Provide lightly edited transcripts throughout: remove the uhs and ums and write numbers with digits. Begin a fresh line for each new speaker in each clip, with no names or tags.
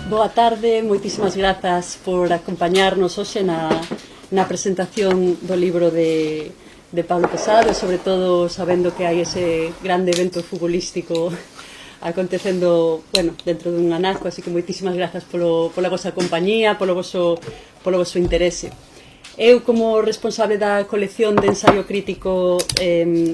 Boa tarde, moitísimas grazas por acompañarnos hoxe na presentación do libro de Pablo Pesado, e sobre todo sabendo que hai ese grande evento futbolístico acontecendo, bueno, dentro dun anaco, así que moitísimas grazas pola vosa compañía, polo voso interese. Eu, como responsable da colección de ensaio crítico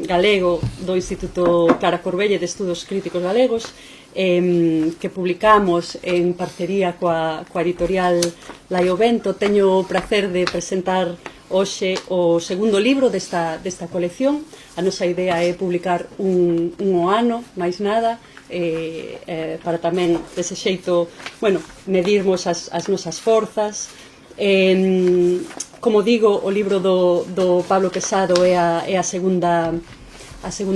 galego do Instituto Clara Corbelle de Estudos Críticos Galegos, que publicamos en parcería coa editorial Laio Vento, teño o prazer de presentar hoxe o segundo libro desta colección. A nosa idea é publicar un ao ano, máis nada, para tamén, dese xeito, bueno, medirmos as nosas forzas. Como digo, o libro do Pablo Pesado é a segunda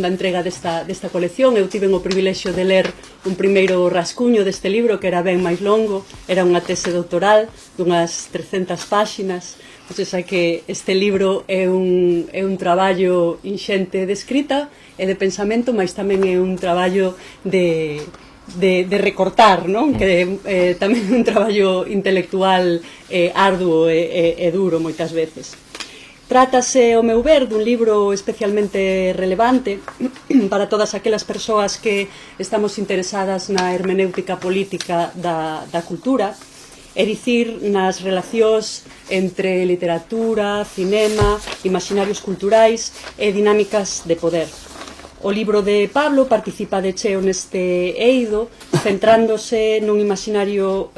entrega desta colección. Eu tive o privilexio de ler un primeiro rascuño deste libro, que era ben máis longo, era unha tese doutoral dunhas 300 páxinas. Entón, hai que este libro é un traballo inxente de escrita e de pensamento, mas tamén é un traballo de recortar, non? Que é tamén un traballo intelectual arduo e duro moitas veces. Trátase, ao meu ver, dun libro especialmente relevante para todas aquelas persoas que estamos interesadas na hermenéutica política da cultura, é dicir, nas relacións entre literatura, cinema, imaginarios culturais e dinámicas de poder. O libro de Pablo participa de cheo neste eido, centrándose nun imaginario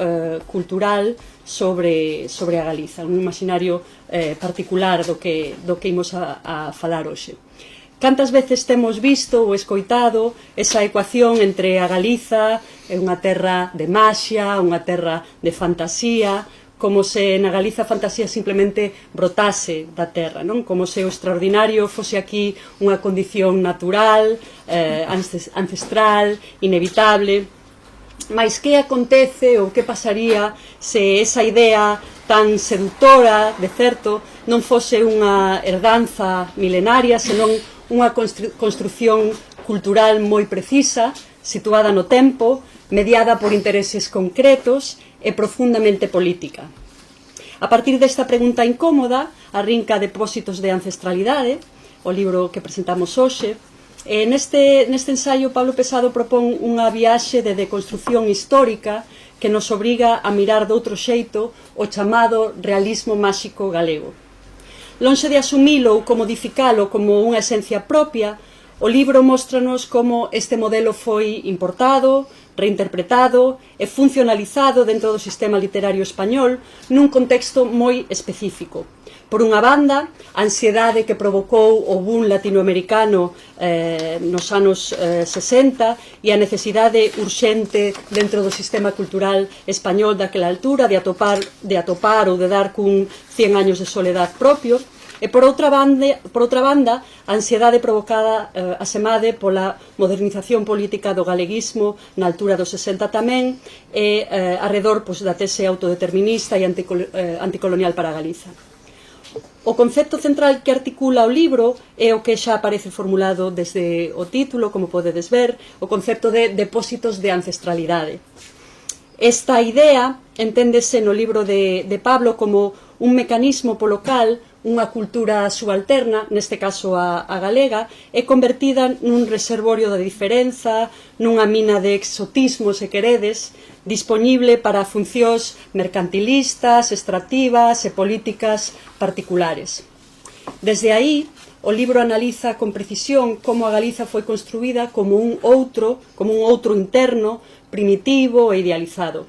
cultural sobre a Galiza, un imaginario particular do que imos a falar hoxe. Cantas veces temos visto ou escoitado esa ecuación entre a Galiza e unha terra de maxia, unha terra de fantasía, como se na Galiza a fantasía simplemente brotase da terra, non? Como se o extraordinario fose aquí unha condición natural, ancestral, inevitable. Mais que acontece ou que pasaría se esa idea tan seductora, de certo, non fose unha herdanza milenaria, senón unha construción cultural moi precisa, situada no tempo, mediada por intereses concretos e profundamente política. A partir desta pregunta incómoda, arrinca Depósitos de ancestralidade, o libro que presentamos hoxe. Neste ensaio, Pablo Pesado propón unha viaxe de deconstrución histórica que nos obriga a mirar doutro xeito o chamado realismo máxico galego. Lonxe de asumilo ou modificalo como unha esencia propia, o libro móstranos como este modelo foi importado, reinterpretado e funcionalizado dentro do sistema literario español nun contexto moi específico. Por unha banda, a ansiedade que provocou o boom latinoamericano nos anos 60 e a necesidade urxente dentro do sistema cultural español daquela altura de atopar ou de dar cun 100 años de soledad propio. E por outra banda, a ansiedade provocada asemade pola modernización política do galeguismo na altura dos 60 tamén e arredor da tese autodeterminista e anticolonial para Galiza. O concepto central que articula o libro é o que xa aparece formulado desde o título, como podedes ver, o concepto de depósitos de ancestralidade. Esta idea enténdese no libro de Pablo como un mecanismo polo cal unha cultura subalterna, neste caso a galega, é convertida nun reservorio da diferenza, nunha mina de exotismo, se queredes, dispoñible para funcións mercantilistas, extractivas e políticas particulares. Desde aí, o libro analiza con precisión como a Galiza foi construída como un outro interno, primitivo e idealizado.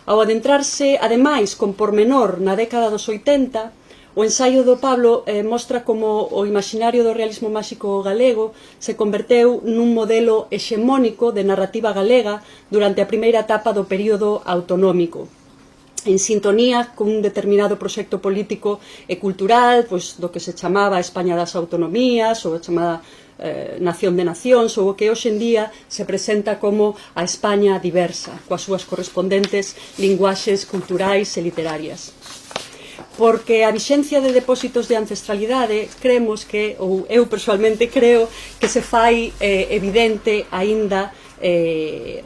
Ao adentrarse, ademais, con pormenor na década dos 80, o ensaio do Pablo mostra como o imaginario do realismo máxico galego se converteu nun modelo hexemónico de narrativa galega durante a primeira etapa do período autonómico, en sintonía con un determinado proxecto político e cultural do que se chamaba España das Autonomías ou a chamada Nación de Nacións, ou o que hoxe en día se presenta como a España diversa, coas súas correspondentes linguaxes culturais e literarias. porque a vixencia de depósitos de ancestralidade creemos que, ou eu persoalmente creo, que se fai evidente aínda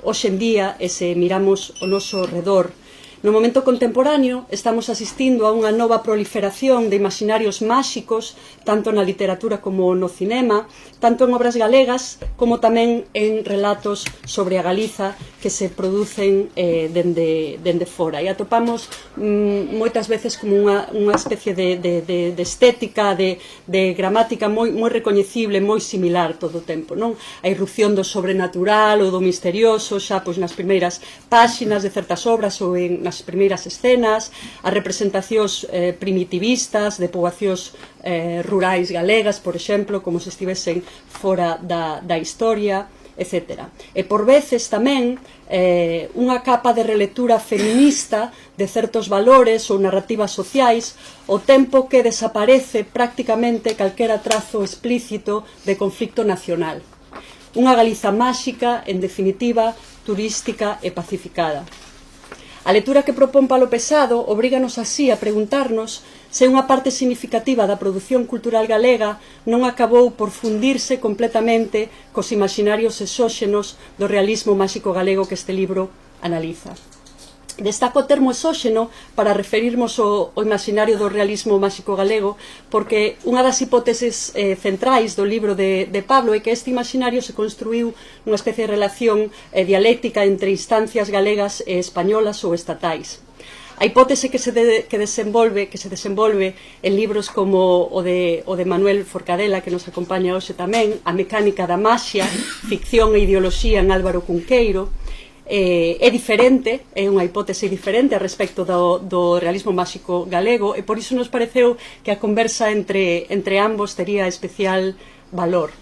hoxe en día e se miramos o noso redor. No momento contemporáneo estamos asistindo a unha nova proliferación de imaginarios máxicos, tanto na literatura como no cinema, tanto en obras galegas como tamén en relatos sobre a Galiza que se producen dende fora. E atopamos moitas veces como unha especie de estética, de gramática moi recoñecible, moi similar todo o tempo, non? A irrupción do sobrenatural ou do misterioso xa pois nas primeiras páxinas de certas obras ou nas primeiras escenas, as representacións primitivistas de poboacións rurais galegas, por exemplo, como se estivesen fora da historia, etc. E por veces tamén unha capa de relectura feminista de certos valores ou narrativas sociais, o tempo que desaparece prácticamente calquera trazo explícito de conflicto nacional. Unha Galiza máxica, en definitiva, turística e pacificada. A lectura que propón Pablo Pesado obríganos así a preguntarnos se unha parte significativa da produción cultural galega non acabou por fundirse completamente cos imaginarios exóxenos do realismo máxico galego que este libro analiza. Destaco o termo exóxeno para referirmos ao imaginario do realismo máxico galego, porque unha das hipóteses centrais do libro de Pablo é que este imaginario se construiu nunha especie de relación dialéctica entre instancias galegas e españolas ou estatais. A hipótese que se desenvolve en libros como o de Manuel Forcadela, que nos acompaña hoxe tamén, A mecánica da maxia, ficción e ideoloxía en Álvaro Cunqueiro, é diferente, é unha hipótese diferente a respecto do realismo máxico galego, e por iso nos pareceu que a conversa entre ambos tería especial valor.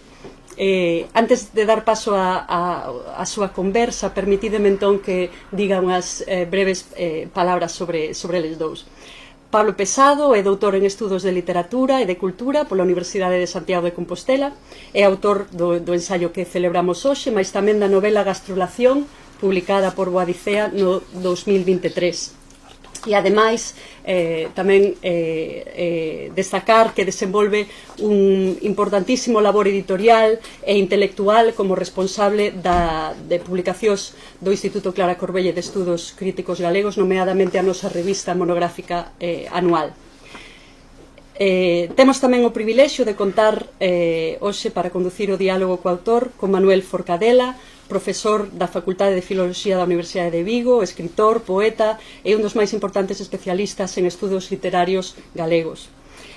Antes de dar paso a súa conversa, permitídeme entón que diga unhas breves palabras sobre eles dous. Pablo Pesado é doutor en Estudos de Literatura e de Cultura pola Universidade de Santiago de Compostela, é autor do ensaio que celebramos hoxe, mais tamén da novela Gastrolación, publicada por Boadicea no 2023. E ademais tamén destacar que desenvolve un importantísimo labor editorial e intelectual como responsable de publicacións do Instituto Clara Corbelle de Estudos Críticos Galegos, nomeadamente a nosa revista monográfica anual. Temos tamén o privilexio de contar hoxe para conducir o diálogo co autor con Manuel Forcadela, profesor da Facultade de Filoloxía da Universidade de Vigo, escritor, poeta e un dos máis importantes especialistas en estudos literarios galegos.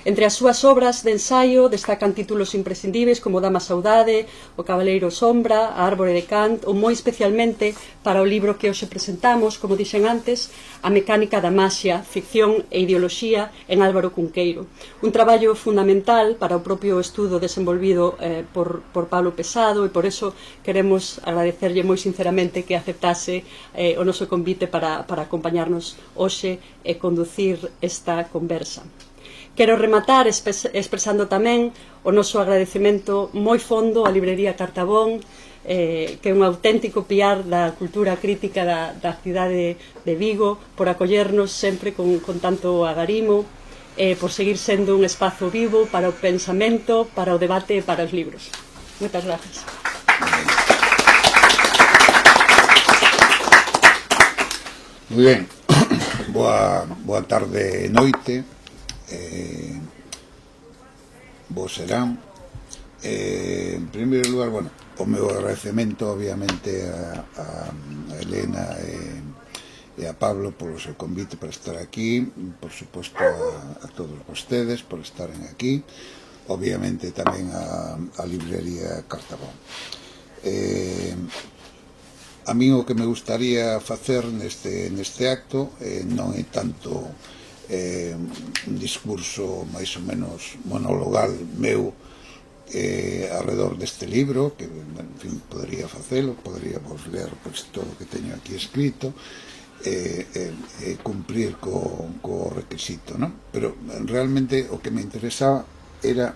Entre as súas obras de ensaio destacan títulos imprescindíveis como Dama Saudade, O Cabaleiro Sombra, A Árbore de Kant ou moi especialmente para o libro que hoxe presentamos, como dixen antes, A mecánica da maxia, ficción e ideoloxía en Álvaro Cunqueiro. Un traballo fundamental para o propio estudo desenvolvido por Pablo Pesado, e por eso queremos agradecerlle moi sinceramente que aceptase o noso convite para acompañarnos hoxe e conducir esta conversa. Quero rematar expresando tamén o noso agradecemento moi fondo á librería Cartabón, que é un auténtico piar da cultura crítica da cidade de Vigo, por acollernos sempre con tanto agarimo, por seguir sendo un espazo vivo para o pensamento, para o debate e para os libros. Moitas gracias.
Moi ben, boa tarde e noite. Vos serán en primeiro lugar, bueno, o meu agradecemento obviamente a Elena e a Pablo polo seu convite para estar aquí, por suposto a todos vostedes por estaren aquí, obviamente tamén a librería Cartabón. A mí o que me gustaría facer neste acto non é tanto un discurso máis ou menos monologal meu alrededor deste libro, que, en fin, podería facelo, poderíamos ler pois, todo o que teño aquí escrito e cumprir co requisito, non? Pero realmente o que me interesaba era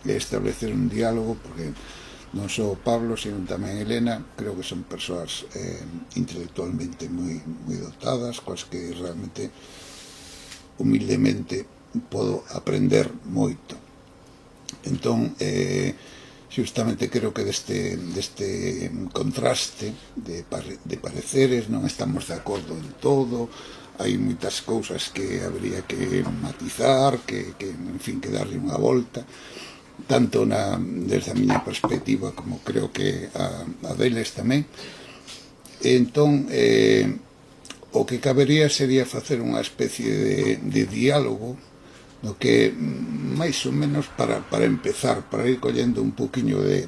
establecer un diálogo, porque non só Pablo, sino tamén Elena, creo que son persoas intelectualmente moi dotadas, coas que realmente humildemente podo aprender moito. Entón, justamente creo que deste contraste de pareceres non estamos de acordo en todo, hai moitas cousas que habría que matizar, que en fin, que darlle unha volta, tanto desde a miña perspectiva como creo que a deles tamén. Entón, o que cabería sería facer unha especie de diálogo no que, máis ou menos, para empezar, para ir collendo un poquinho de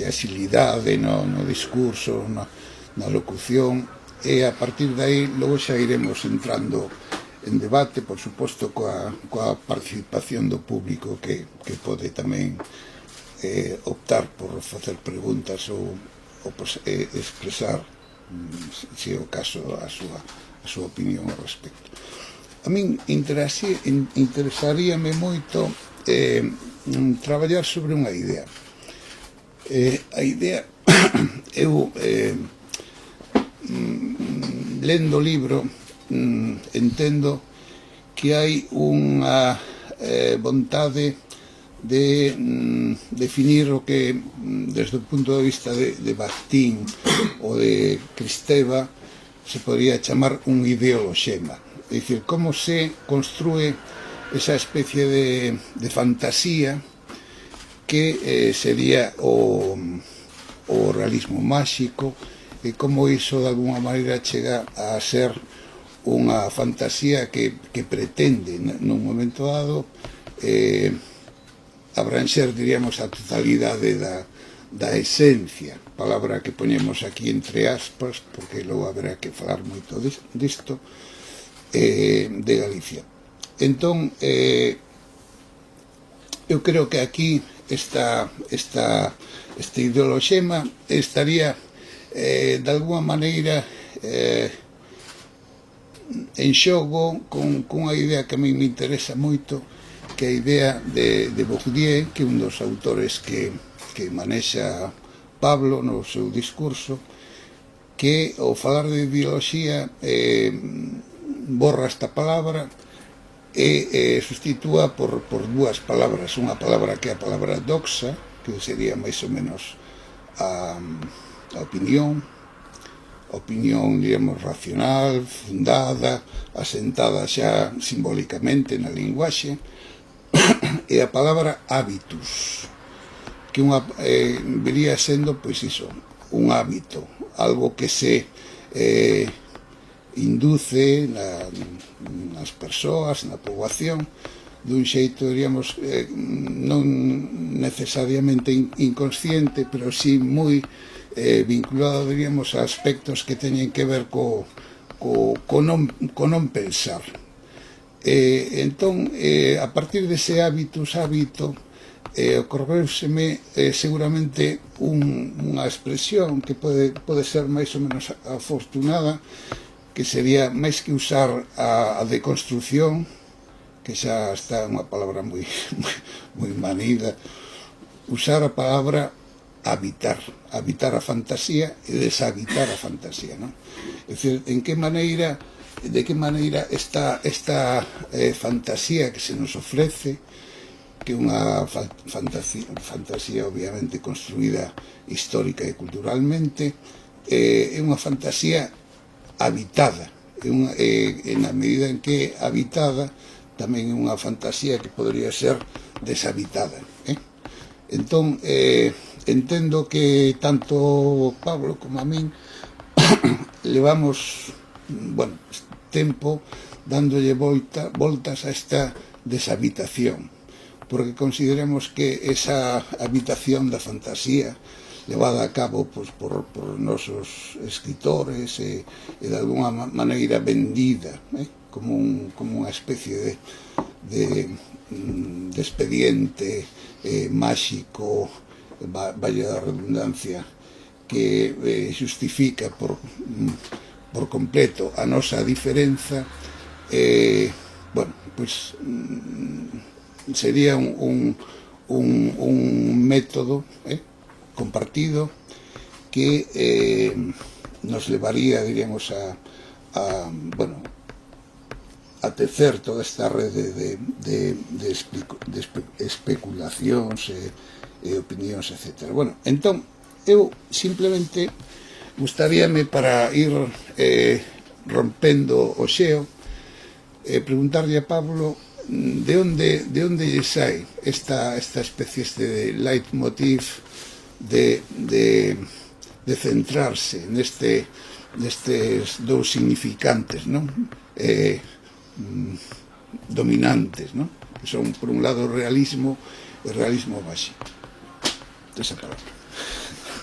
axilidade no discurso, na locución, e a partir de aí logo xa iremos entrando en debate, por suposto, coa participación do público que pode tamén optar por facer preguntas ou expresar, se é o caso, a súa opinión ao respecto. A min interesaríame moito traballar sobre unha idea. A idea, eu lendo o libro entendo que hai unha vontade de definir o que desde o punto de vista de Bakhtin ou de Kristeva se podría chamar un ideoloxema. É dicir, como se construe esa especie de fantasía que sería o realismo máxico, e como iso de alguna maneira chega a ser unha fantasía que pretende nun momento dado abranxer, diríamos, a totalidade da esencia, palabra que poñemos aquí entre aspas, porque logo haberá que falar moito disto, de Galicia. Entón, eu creo que aquí este ideoloxema estaría de alguma maneira en xogo cunha idea que a mí me interesa moito, que é a idea de Bourdieu, que é un dos autores que manexa Pablo no seu discurso, que ao falar de ideoloxía borra esta palabra e sustitúa por dúas palabras. Unha palabra que é a palabra doxa, que sería máis ou menos a opinión, digamos, racional, fundada, asentada xa simbólicamente na linguaxe, e a palabra hábitus, que vería sendo, pois iso, un hábito, algo que se induce nas persoas, na poboación, dun xeito, diríamos, non necesariamente inconsciente, pero sí moi vinculado, diríamos, a aspectos que teñen que ver co non pensar. Entón, a partir dese hábito, ocorreuseme seguramente unha expresión que pode ser máis ou menos afortunada, que sería, máis que usar a deconstrucción, que xa está unha palabra moi manida, usar a palabra habitar a fantasía e deshabitar a fantasía, non? É dicir, de que maneira esta fantasía que se nos ofrece, que é unha fantasía obviamente construída histórica e culturalmente, é unha fantasía habitada, e na medida en que é habitada tamén é unha fantasía que podría ser deshabitada. Entón, entendo que tanto Pablo como a min levamos tempo dándolle voltas a esta deshabitación, porque consideramos que esa habitación da fantasía levada a cabo por nosos escritores e de alguna maneira vendida como unha especie de expediente máxico, vaya a redundancia, que justifica por completo a nosa diferenza, pois sería un método compartido que nos levaría, diríamos, a tecer toda esta rede de especulacións e opinións, etc. Bueno, entón, eu simplemente gustaríame, para ir rompendo o xeo, preguntarlle a Pablo de onde lle sai esta especie de leitmotiv de centrarse nestes dous significantes, non? Dominantes, non? Que son, por un lado, o realismo e o realismo máxico. Esa palabra.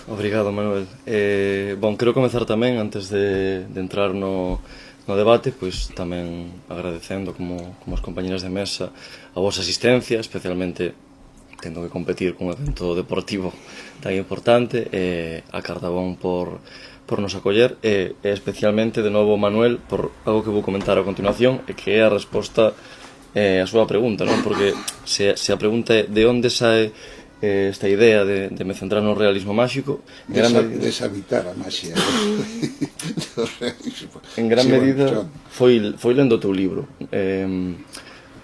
Obrigado, Manuel. Quero comezar tamén, antes de entrar no debate, pois tamén agradecendo, como as compañeras de mesa, a vosa asistencia, especialmente tendo que competir cun evento deportivo tan importante, a Cardabón por nos acoller, e especialmente, de novo, Manuel, por algo que vou comentar a continuación, e que é a resposta a súa pregunta, non? Porque se a pregunta é de onde sae esta idea de me centrar no realismo máxico,
deshabitar a maxia do realismo,
en gran medida foi lendo o teu libro,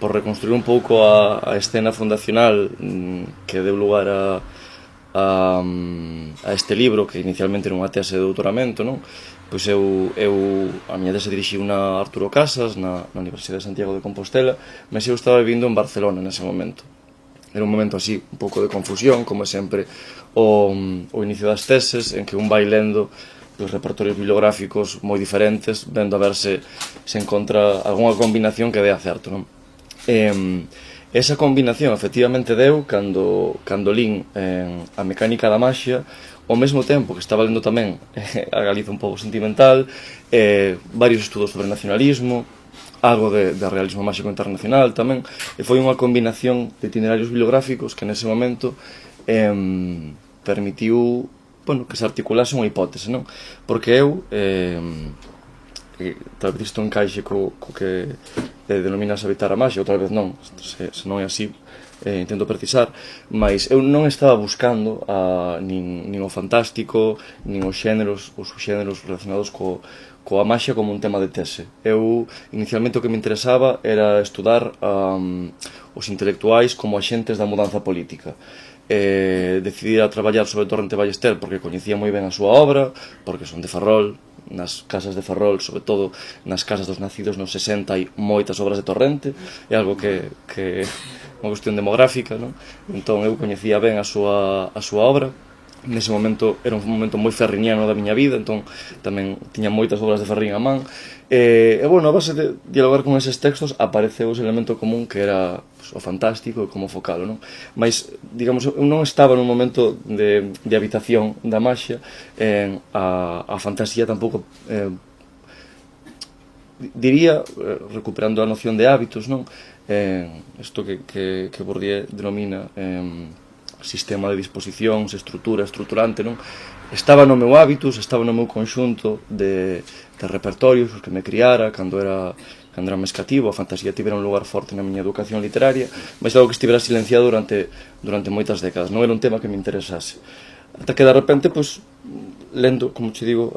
por reconstruir un pouco a escena fundacional que deu lugar a este libro, que inicialmente era unha tese de doutoramento, non? Pois eu a miña tese dirixiu na Arturo Casas, na Universidade de Santiago de Compostela, mas eu estaba vivindo en Barcelona nese momento. Era un momento así, un pouco de confusión, como sempre o inicio das teses, en que un vai lendo os repertorios bibliográficos moi diferentes, vendo a ver se encontra algunha combinación que dea certo, non? Esa combinación efectivamente deu cando lín a mecánica da maxia, ao mesmo tempo que estaba lendo tamén a Galiza un pouco sentimental, varios estudos sobre nacionalismo, algo de realismo máxico internacional tamén, e foi unha combinación de itinerarios bibliográficos que nese momento permitiu, bueno, que se articulase unha hipótese, non? Porque eu, tal vez isto encaixe co que denominas habitar a maxia, outra vez non, se non é así, intento precisar, mas eu non estaba buscando nin o fantástico, nin os xéneros, os subxéneros relacionados coa maxia como un tema de tese. Eu, inicialmente, o que me interesaba era estudar os intelectuais como axentes da mudanza política. Decidí a traballar sobre Torrente Ballester porque coñecía moi ben a súa obra, porque son de Ferrol, nas casas de Ferrol, sobre todo nas casas dos nacidos nos 60, hai moitas obras de Torrente, é algo que é unha cuestión demográfica, non? Entón eu coñecía ben a súa obra. Nese momento era un momento moi ferriniano da miña vida, entón tamén tiña moitas obras de Ferrín a man, e bueno, a base de dialogar con eses textos apareceu ese elemento común que era o fantástico e como focalo, non? Mas, digamos, eu non estaba nun momento de habitación da maxia, a fantasía tampouco, diría, recuperando a noción de hábitos, non? Isto que Bourdieu denomina sistema de disposicións, estruturante, non? Estaba no meu hábitos, estaba no meu conxunto de repertorios, os que me criara cando era máis cativo. A fantasía tivera un lugar forte na miña educación literaria, mas algo que estivera silenciado durante moitas décadas, non era un tema que me interesase. Ata que de repente, pois, lendo, como te digo,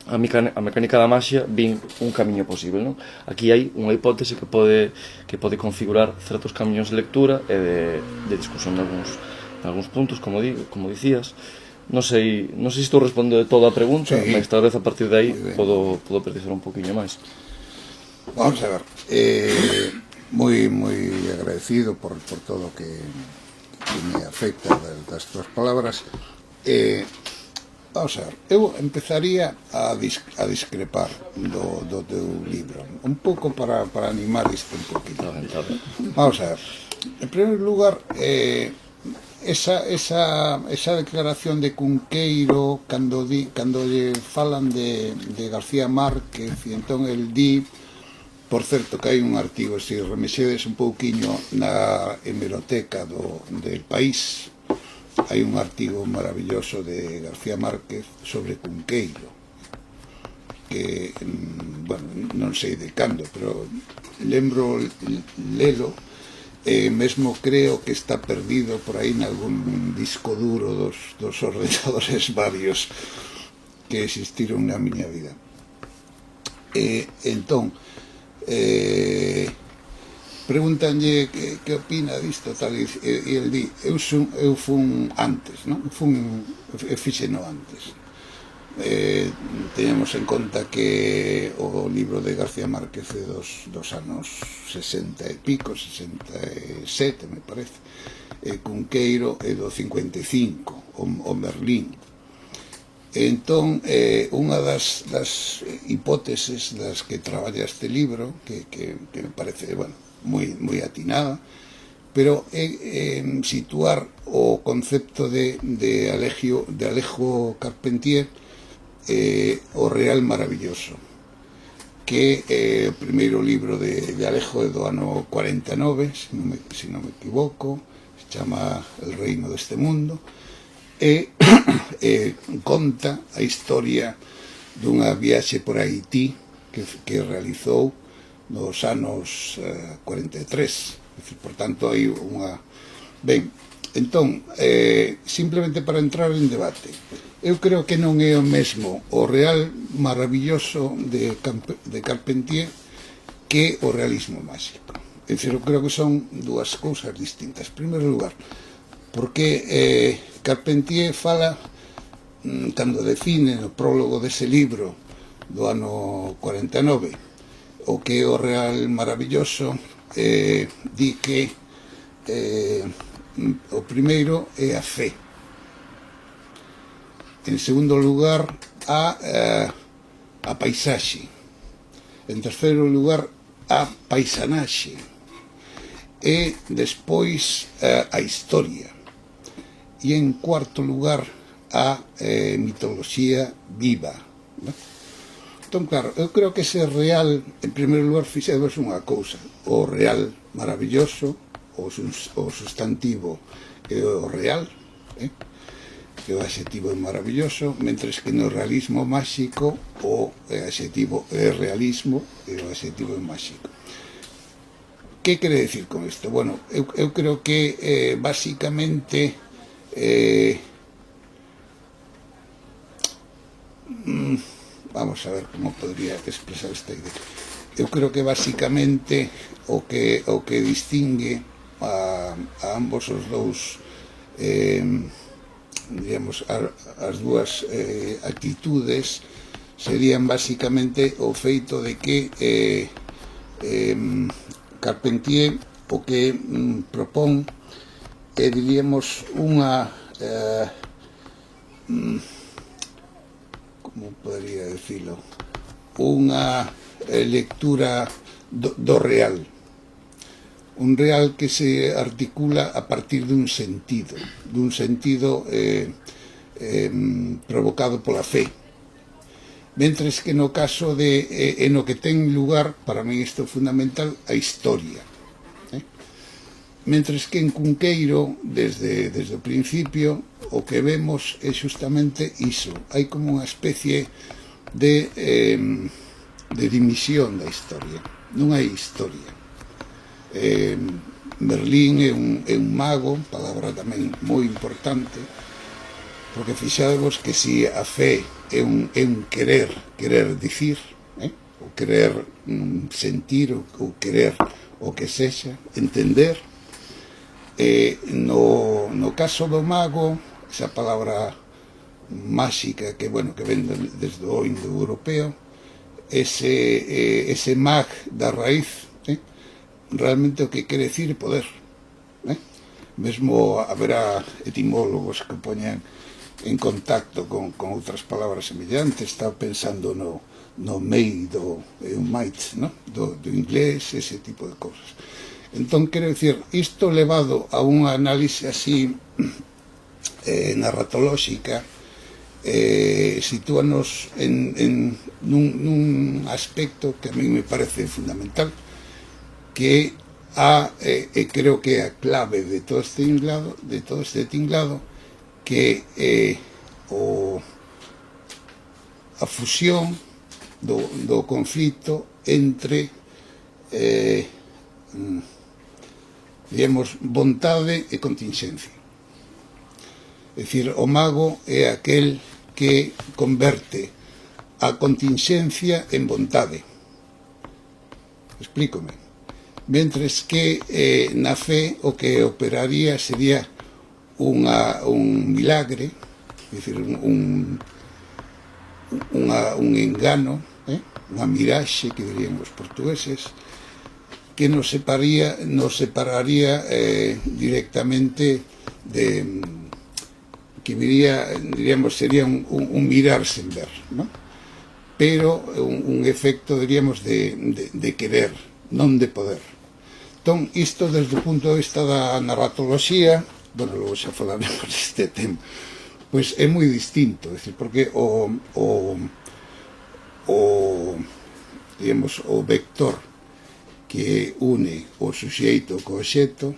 a mecánica da maxia, vin un camiño posible, non? Aquí hai unha hipótese que pode configurar certos camiños de lectura e de discusión de algúns puntos, como dicías. Non sei se estou respondendo de toda a pregunta, mas tal vez a partir de aí podo precisar un poquinho máis.
Vamos a ver, moi agradecido por todo o que me afecta das túas palabras. Vamos a ver, eu empezaría a discrepar do teu libro, un pouco para animar isto un poquito. Vamos a ver, en primer lugar, esa declaración de Cunqueiro cando lle falan de García Márquez, e entón el di, por certo, que hai un artigo, se remexedes un pouquiño na hemeroteca del País, hai un artigo maravilloso de García Márquez sobre Cunqueiro, que, bueno, non sei de cando, pero lembro lelo, mesmo creo que está perdido por aí nalgún disco duro dos ordenadores varios que existiron na miña vida. Entón, Pregúntanlle que opina disto tal, e el di, eu fun antes, non? Fixeno antes. Teñamos en conta que o libro de García Márquez é dos anos 60 e pico, 67 me parece, Cunqueiro é do 55, o Merlín. Entón, unha das hipóteses das que traballa este libro, que me parece, bueno, moi atinada, pero é situar o concepto de Alejo Carpentier, o Real Maravilloso, que é o primeiro libro de Alejo do ano 49, se non me equivoco, se chama El reino deste mundo, e conta a historia dunha viaxe por Haití que realizou nos anos 43. Por tanto, hai unha... Ben, entón, simplemente para entrar en debate, eu creo que non é o mesmo o Real Maravilloso de Carpentier que o realismo máxico. É dicir, eu creo que son dúas cousas distintas. En primeiro lugar, porque Carpentier fala, cando define no prólogo dese libro do ano 49, o que é o Real Maravilloso, di que o primeiro é a fe. En segundo lugar, a paisaxe. En terceiro lugar, a paisanaxe. E despois a historia. E en cuarto lugar, a mitoloxía viva. Entón, claro, eu creo que ese real, en primeiro lugar, fixemos unha cousa. O real maravilloso, o sustantivo é o real, que o adxetivo é maravilloso, mentres que no realismo máxico o adxetivo é realismo e o adxetivo é máxico. Que quere decir con isto? Bueno, eu creo que basicamente vamos a ver como podría expresar esta idea. Eu creo que basicamente o que distingue a ambos os dous, digamos, as dúas actitudes serían basicamente o feito de que Carpentier o que propón é, diríamos, unha como podría decirlo, unha lectura do real, un real que se articula a partir dun sentido provocado pola fe, mentres que no caso en o que ten lugar, para mí isto é fundamental, a historia, mentres que en Cunqueiro, desde o principio, o que vemos é justamente iso. Hai como unha especie de dimisión da historia. Non hai historia. Merlín é un mago, palabra tamén moi importante, porque fixadevos que si a fe é un querer dicir, o querer sentir, o querer o que sexa, entender, no caso do mago, esa palabra máxica que, bueno, que ven desde o indoeuropeo, ese mag da raíz, realmente o que quere decir poder. Mesmo haberá etimólogos que poñan en contacto con outras palabras semellantes. Estaba pensando no may, do might, do inglés, ese tipo de cousas. Entón, quero dicir, isto levado a unha análise así narratolóxica, sitúanos nun aspecto que a mí me parece fundamental, que creo que é a clave de todo este tinglado, que é a fusión do conflito entre digamos, vontade e contingencia. É dicir, o mago é aquel que converte a contingencia en vontade. É Explícome. Mentres que na fe o que operaría sería un milagre, é dicir, un engano, unha miraxe, que dirían os portugueses, que nos separaría directamente de que diríamos, sería un mirar sen ver, ¿no? Pero un efecto, diríamos, de querer, non de poder. Entón, isto desde o punto de vista da narratoloxía, bueno, logo xa falaremos deste tema, pois é moi distinto, é dicir, porque digamos, o vector que une o suxeito co obxecto,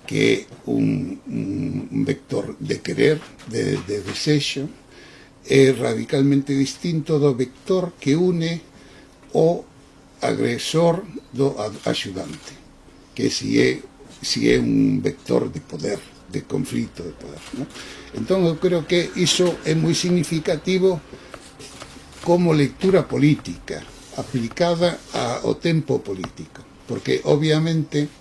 que é un vector de querer, de desexo, é radicalmente distinto do vector que une o agresor do axudante, que si é un vector de poder, de conflito de poder, ¿no? Entón, eu creo que iso é moi significativo como lectura política, aplicada ao tempo político, porque, obviamente,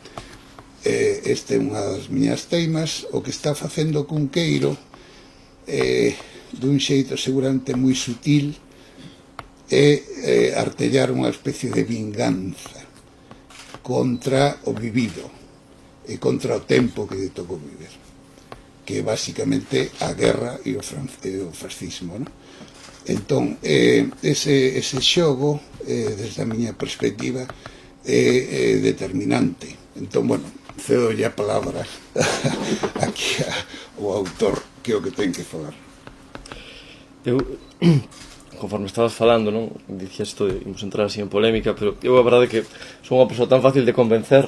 este é unha das miñas teimas, o que está facendo Cunqueiro, dun xeito seguramente moi sutil, é artellar unha especie de vinganza contra o vivido e contra o tempo que lle tocou viver, que é basicamente a guerra e o fascismo, ¿no? Entón, ese xogo, desde a miña perspectiva, é determinante. Entón, bueno, cedo a palabra aquí ao autor, que é o que ten que falar.
Eu, conforme estabas falando, non, dicías isto de imos entrar así en polémica, pero eu a verdade é que son unha persoa tan fácil de convencer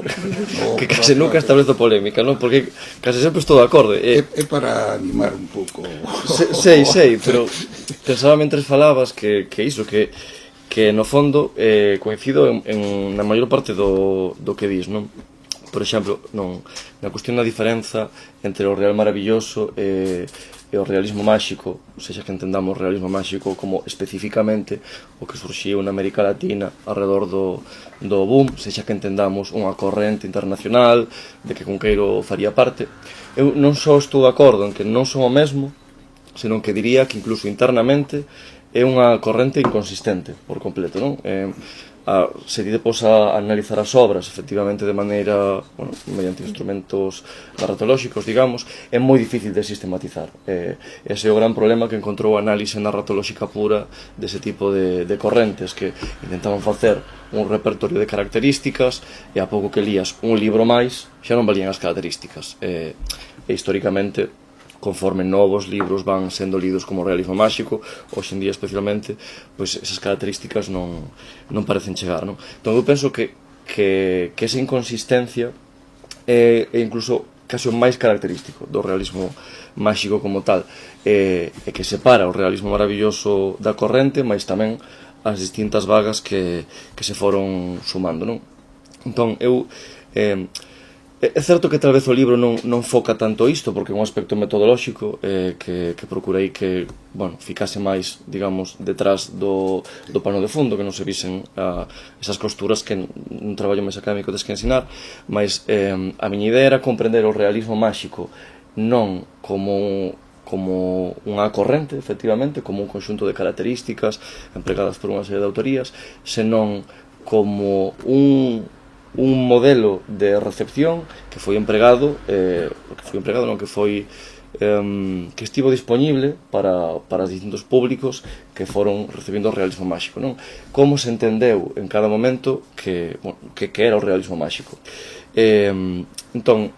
que case nunca establezo polémica, non? Porque case sempre estou de acordo.
É para animar un pouco.
Sei, pero pensaba mentres falabas que iso, que no fondo coincido na maior parte do que dis, non? Por exemplo, na cuestión da diferenza entre o real maravilloso e o realismo máxico, ou seja, que entendamos o realismo máxico como especificamente o que surxiu na América Latina alrededor do boom, sexa que entendamos unha corrente internacional de que Cunqueiro faría parte. Eu non só estou de acordo en que non son o mesmo, senón que diría que incluso internamente é unha corrente inconsistente por completo, non? Se ti te pos a analizar as obras efectivamente de maneira, bueno, mediante instrumentos narratolóxicos, digamos, é moi difícil de sistematizar. Ese é o gran problema que encontrou a análise narratolóxica pura dese tipo de correntes, que intentaban facer un repertorio de características e a pouco que lías un libro máis xa non valían as características. E históricamente, conforme novos libros van sendo lidos como realismo máxico, hoxe en día especialmente, pois esas características non parecen chegar, non? Entón eu penso que esa inconsistencia é incluso case o máis característico do realismo máxico como tal, e que separa o realismo maravilloso da corrente, mas tamén as distintas vagas que se foron sumando, non? Entón eu é certo que tal vez o libro non foca tanto isto, porque é un aspecto metodolóxico que procurei que, bueno, ficase máis, digamos, detrás do pano de fondo, que non se visen esas costuras que nun traballo máis académico tes que ensinar, mas a miña idea era comprender o realismo máxico non como unha corrente, efectivamente, como un conxunto de características empregadas por unha serie de autorías, senón como un modelo de recepción que foi empregado, que estivo disponible para os distintos públicos que foron recibindo o realismo máxico, non? Como se entendeu en cada momento que era o realismo máxico. Entón,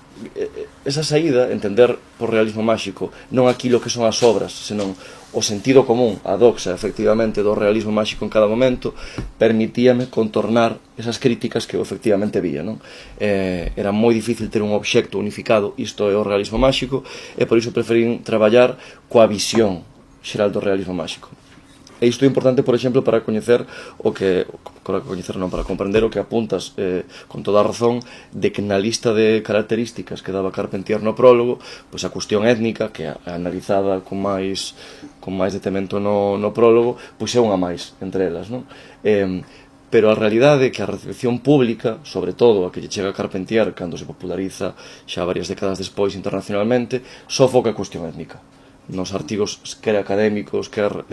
esa saída, entender por realismo máxico non aquilo que son as obras, senón o sentido común, a doxa, efectivamente, do realismo máxico en cada momento, permitíame contornar esas críticas que eu efectivamente vía, non? Era moi difícil ter un obxecto unificado, isto é o realismo máxico, e por iso preferín traballar coa visión xeral do realismo máxico. E isto é importante, por exemplo, para coñecer para comprender o que apuntas con toda a razón de que na lista de características que daba Carpentier no prólogo, pois a cuestión étnica, que é analizada con máis detemento no prólogo, pois é unha máis entre elas, non? pero a realidade é que a recepción pública, sobre todo a que lle chega a Carpentier cando se populariza xa varias décadas despois internacionalmente, sofoca a cuestión étnica. Nos artigos quer académicos, quer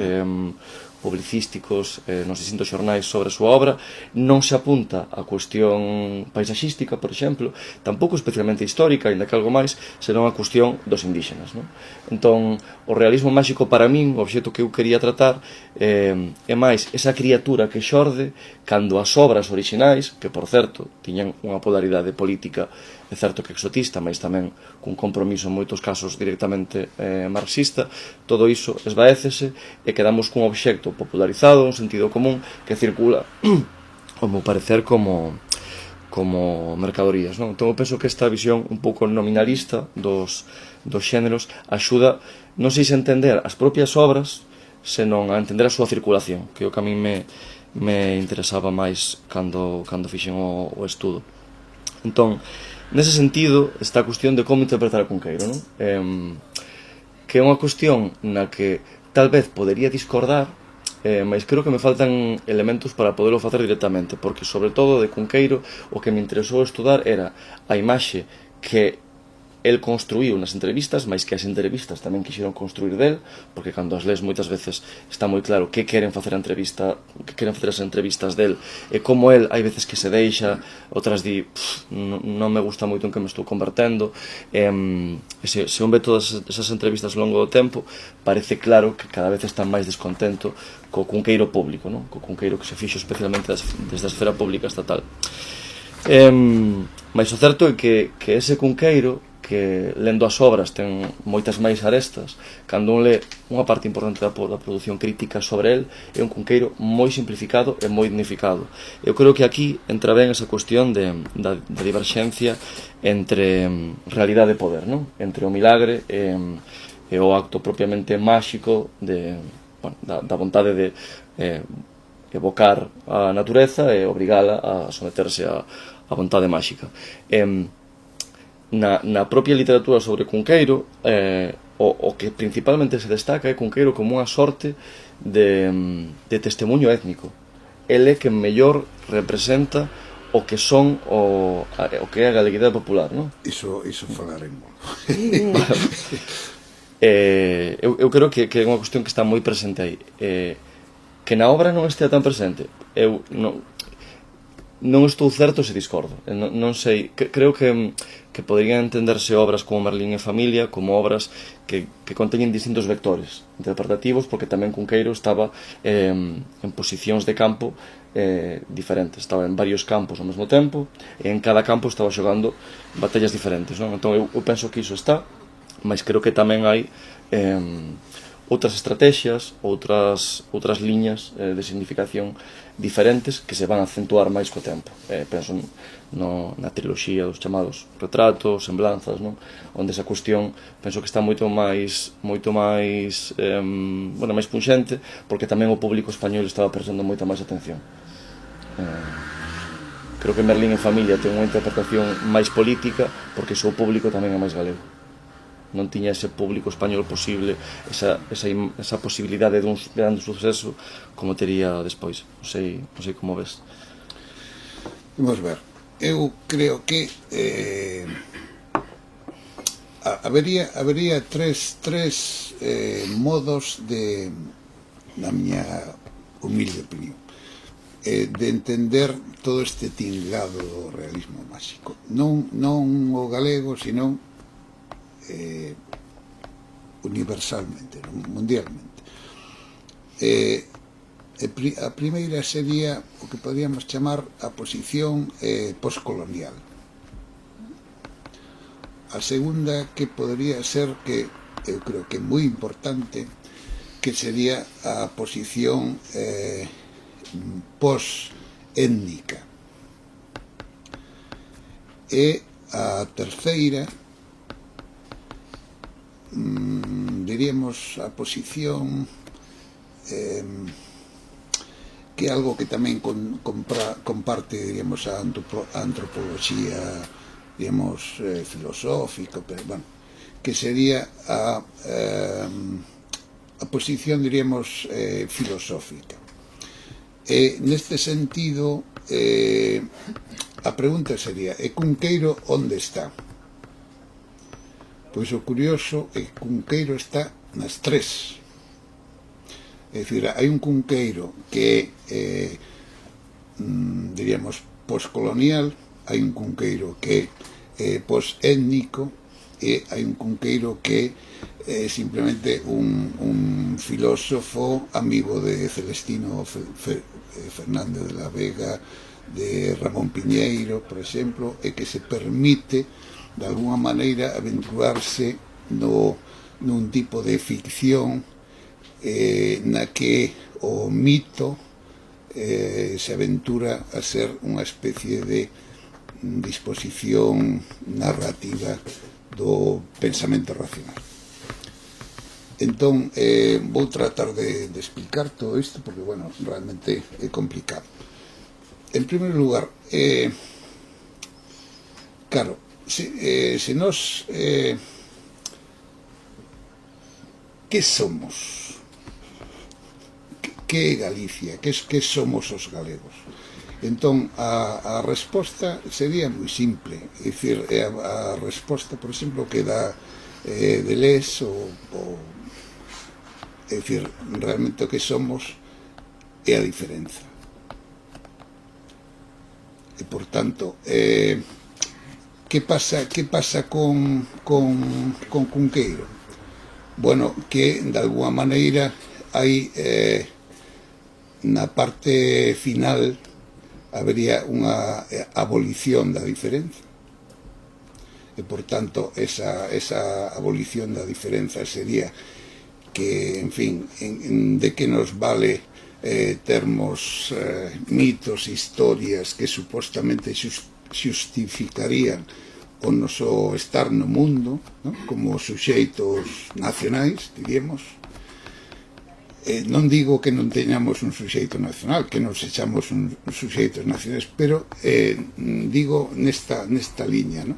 publicísticos nos distintos xornais sobre a súa obra, non se apunta a cuestión paisaxística, por exemplo, tampouco especialmente histórica, ainda que algo máis, senón a cuestión dos indígenas, non? Entón, o realismo máxico para min, o obxecto que eu quería tratar, é máis esa criatura que xorde cando as obras orixinais, que por certo tiñan unha polaridade política, é certo que exotista, mas tamén cun compromiso en moitos casos directamente marxista, todo iso esvaécese e quedamos cun obxecto popularizado, un sentido común, que circula, como parecer, como mercadorías, non? Entón eu penso que esta visión un pouco nominalista dos xéneros axuda, non sei se entender as propias obras, senón a entender a súa circulación, que é o que a mí me interesaba máis cando fixen o estudo. Entón, nese sentido, está a cuestión de como interpretar a Cunqueiro, non? Que é unha cuestión na que tal vez podería discordar, mas creo que me faltan elementos para poderlo facer directamente, porque sobre todo de Cunqueiro o que me interesou estudar era a imaxe que el construíu nas entrevistas, mais que as entrevistas tamén quixeron construir del, porque cando as lees moitas veces está moi claro que queren facer a entrevista, que queren facer as entrevistas del, e como el hai veces que se deixa, outras di non me gusta moito en que me estou convertendo, se un ve todas esas entrevistas ao longo do tempo, parece claro que cada vez está máis descontento co Cunqueiro público, non? Co Cunqueiro que se fixo especialmente desde a esfera pública estatal. Mas o certo é que ese Cunqueiro, que lendo as obras ten moitas máis arestas, cando un lee unha parte importante da produción crítica sobre el, é un Cunqueiro moi simplificado e moi dignificado. Eu creo que aquí entra ben esa cuestión da diverxencia entre realidade e poder, non? Entre o milagre e o acto propiamente máxico da vontade de evocar a natureza e obrigala a someterse a vontade máxica. Na propia literatura sobre Cunqueiro, o que principalmente se destaca é Cunqueiro como unha sorte de testemunho étnico. Ele que mellor representa o que son o que é a galeguidade popular, non?
Iso falaremos.
Eu creo que é unha cuestión que está moi presente aí. Que na obra non estea tan presente, eu non estou certo se discordo, non sei, creo que poderían entenderse obras como Merlín e Familia como obras que conteñen distintos vectores interpretativos, porque tamén Cunqueiro estaba en posicións de campo diferentes, estaba en varios campos ao mesmo tempo e en cada campo estaba xogando batallas diferentes, non? Entón eu penso que iso está, mas creo que tamén hai outras estrategias, outras liñas de significación diferentes que se van a acentuar máis co tempo. Penso na triloxía dos chamados retratos, semblanzas, non? Onde esa cuestión penso que está moito máis máis punxente, porque tamén o público español estaba prestando moita máis atención. Creo que Merlín e Familia ten unha interpretación máis política, porque o seu público tamén é máis galego. Non tiña ese público español posible, esa posibilidade de un grande suceso como tería despois. Non sei como ves.
Vamos ver. Eu creo que habería tres modos na miña humilde opinión, de entender todo este tinglado do realismo máxico. Non o galego, sino universalmente, mundialmente. A primeira sería o que podríamos chamar a posición postcolonial. A segunda, que podría ser, que eu creo que é moi importante, que sería a posición post-étnica. E a terceira, diríamos, a posición que é algo que tamén comparte, diríamos, a antropoloxía, diríamos, filosófica, pero, bueno, que sería a posición, diríamos, filosófica. Neste sentido, a pregunta sería: e Cunqueiro onde está? Pois o curioso é que Cunqueiro está nas tres. É dicir, hai un Cunqueiro que é, diríamos, poscolonial, hai un Cunqueiro que é posétnico, e hai un Cunqueiro que é simplemente un filósofo amigo de Celestino Fernández de la Vega, de Ramón Piñeiro, por exemplo, e que se permite de alguna maneira aventurarse nun tipo de ficción na que o mito se aventura a ser unha especie de disposición narrativa do pensamento racional. Entón, vou tratar de explicar todo isto porque, bueno, realmente é complicado. En primeiro lugar, claro, se nós que somos? Que é Galicia? Que somos os galegos? Entón, a resposta sería moi simple. É dicir, a resposta, por exemplo, que dá Deleuze, é dicir, realmente o que somos é a diferenza. E, por tanto, que pasa con Cunqueiro? Bueno, que, de alguna maneira, hai na parte final habería unha abolición da diferenza, e, por tanto, esa abolición da diferenza sería que, en fin, de que nos vale termos mitos, historias que supostamente xustificarían o noso estar no mundo, ¿no? Como suxeitos nacionais, diríamos. Non digo que non teñamos un suxeito nacional, que non sexamos un suxeitos nacionais, pero digo nesta liña, ¿no?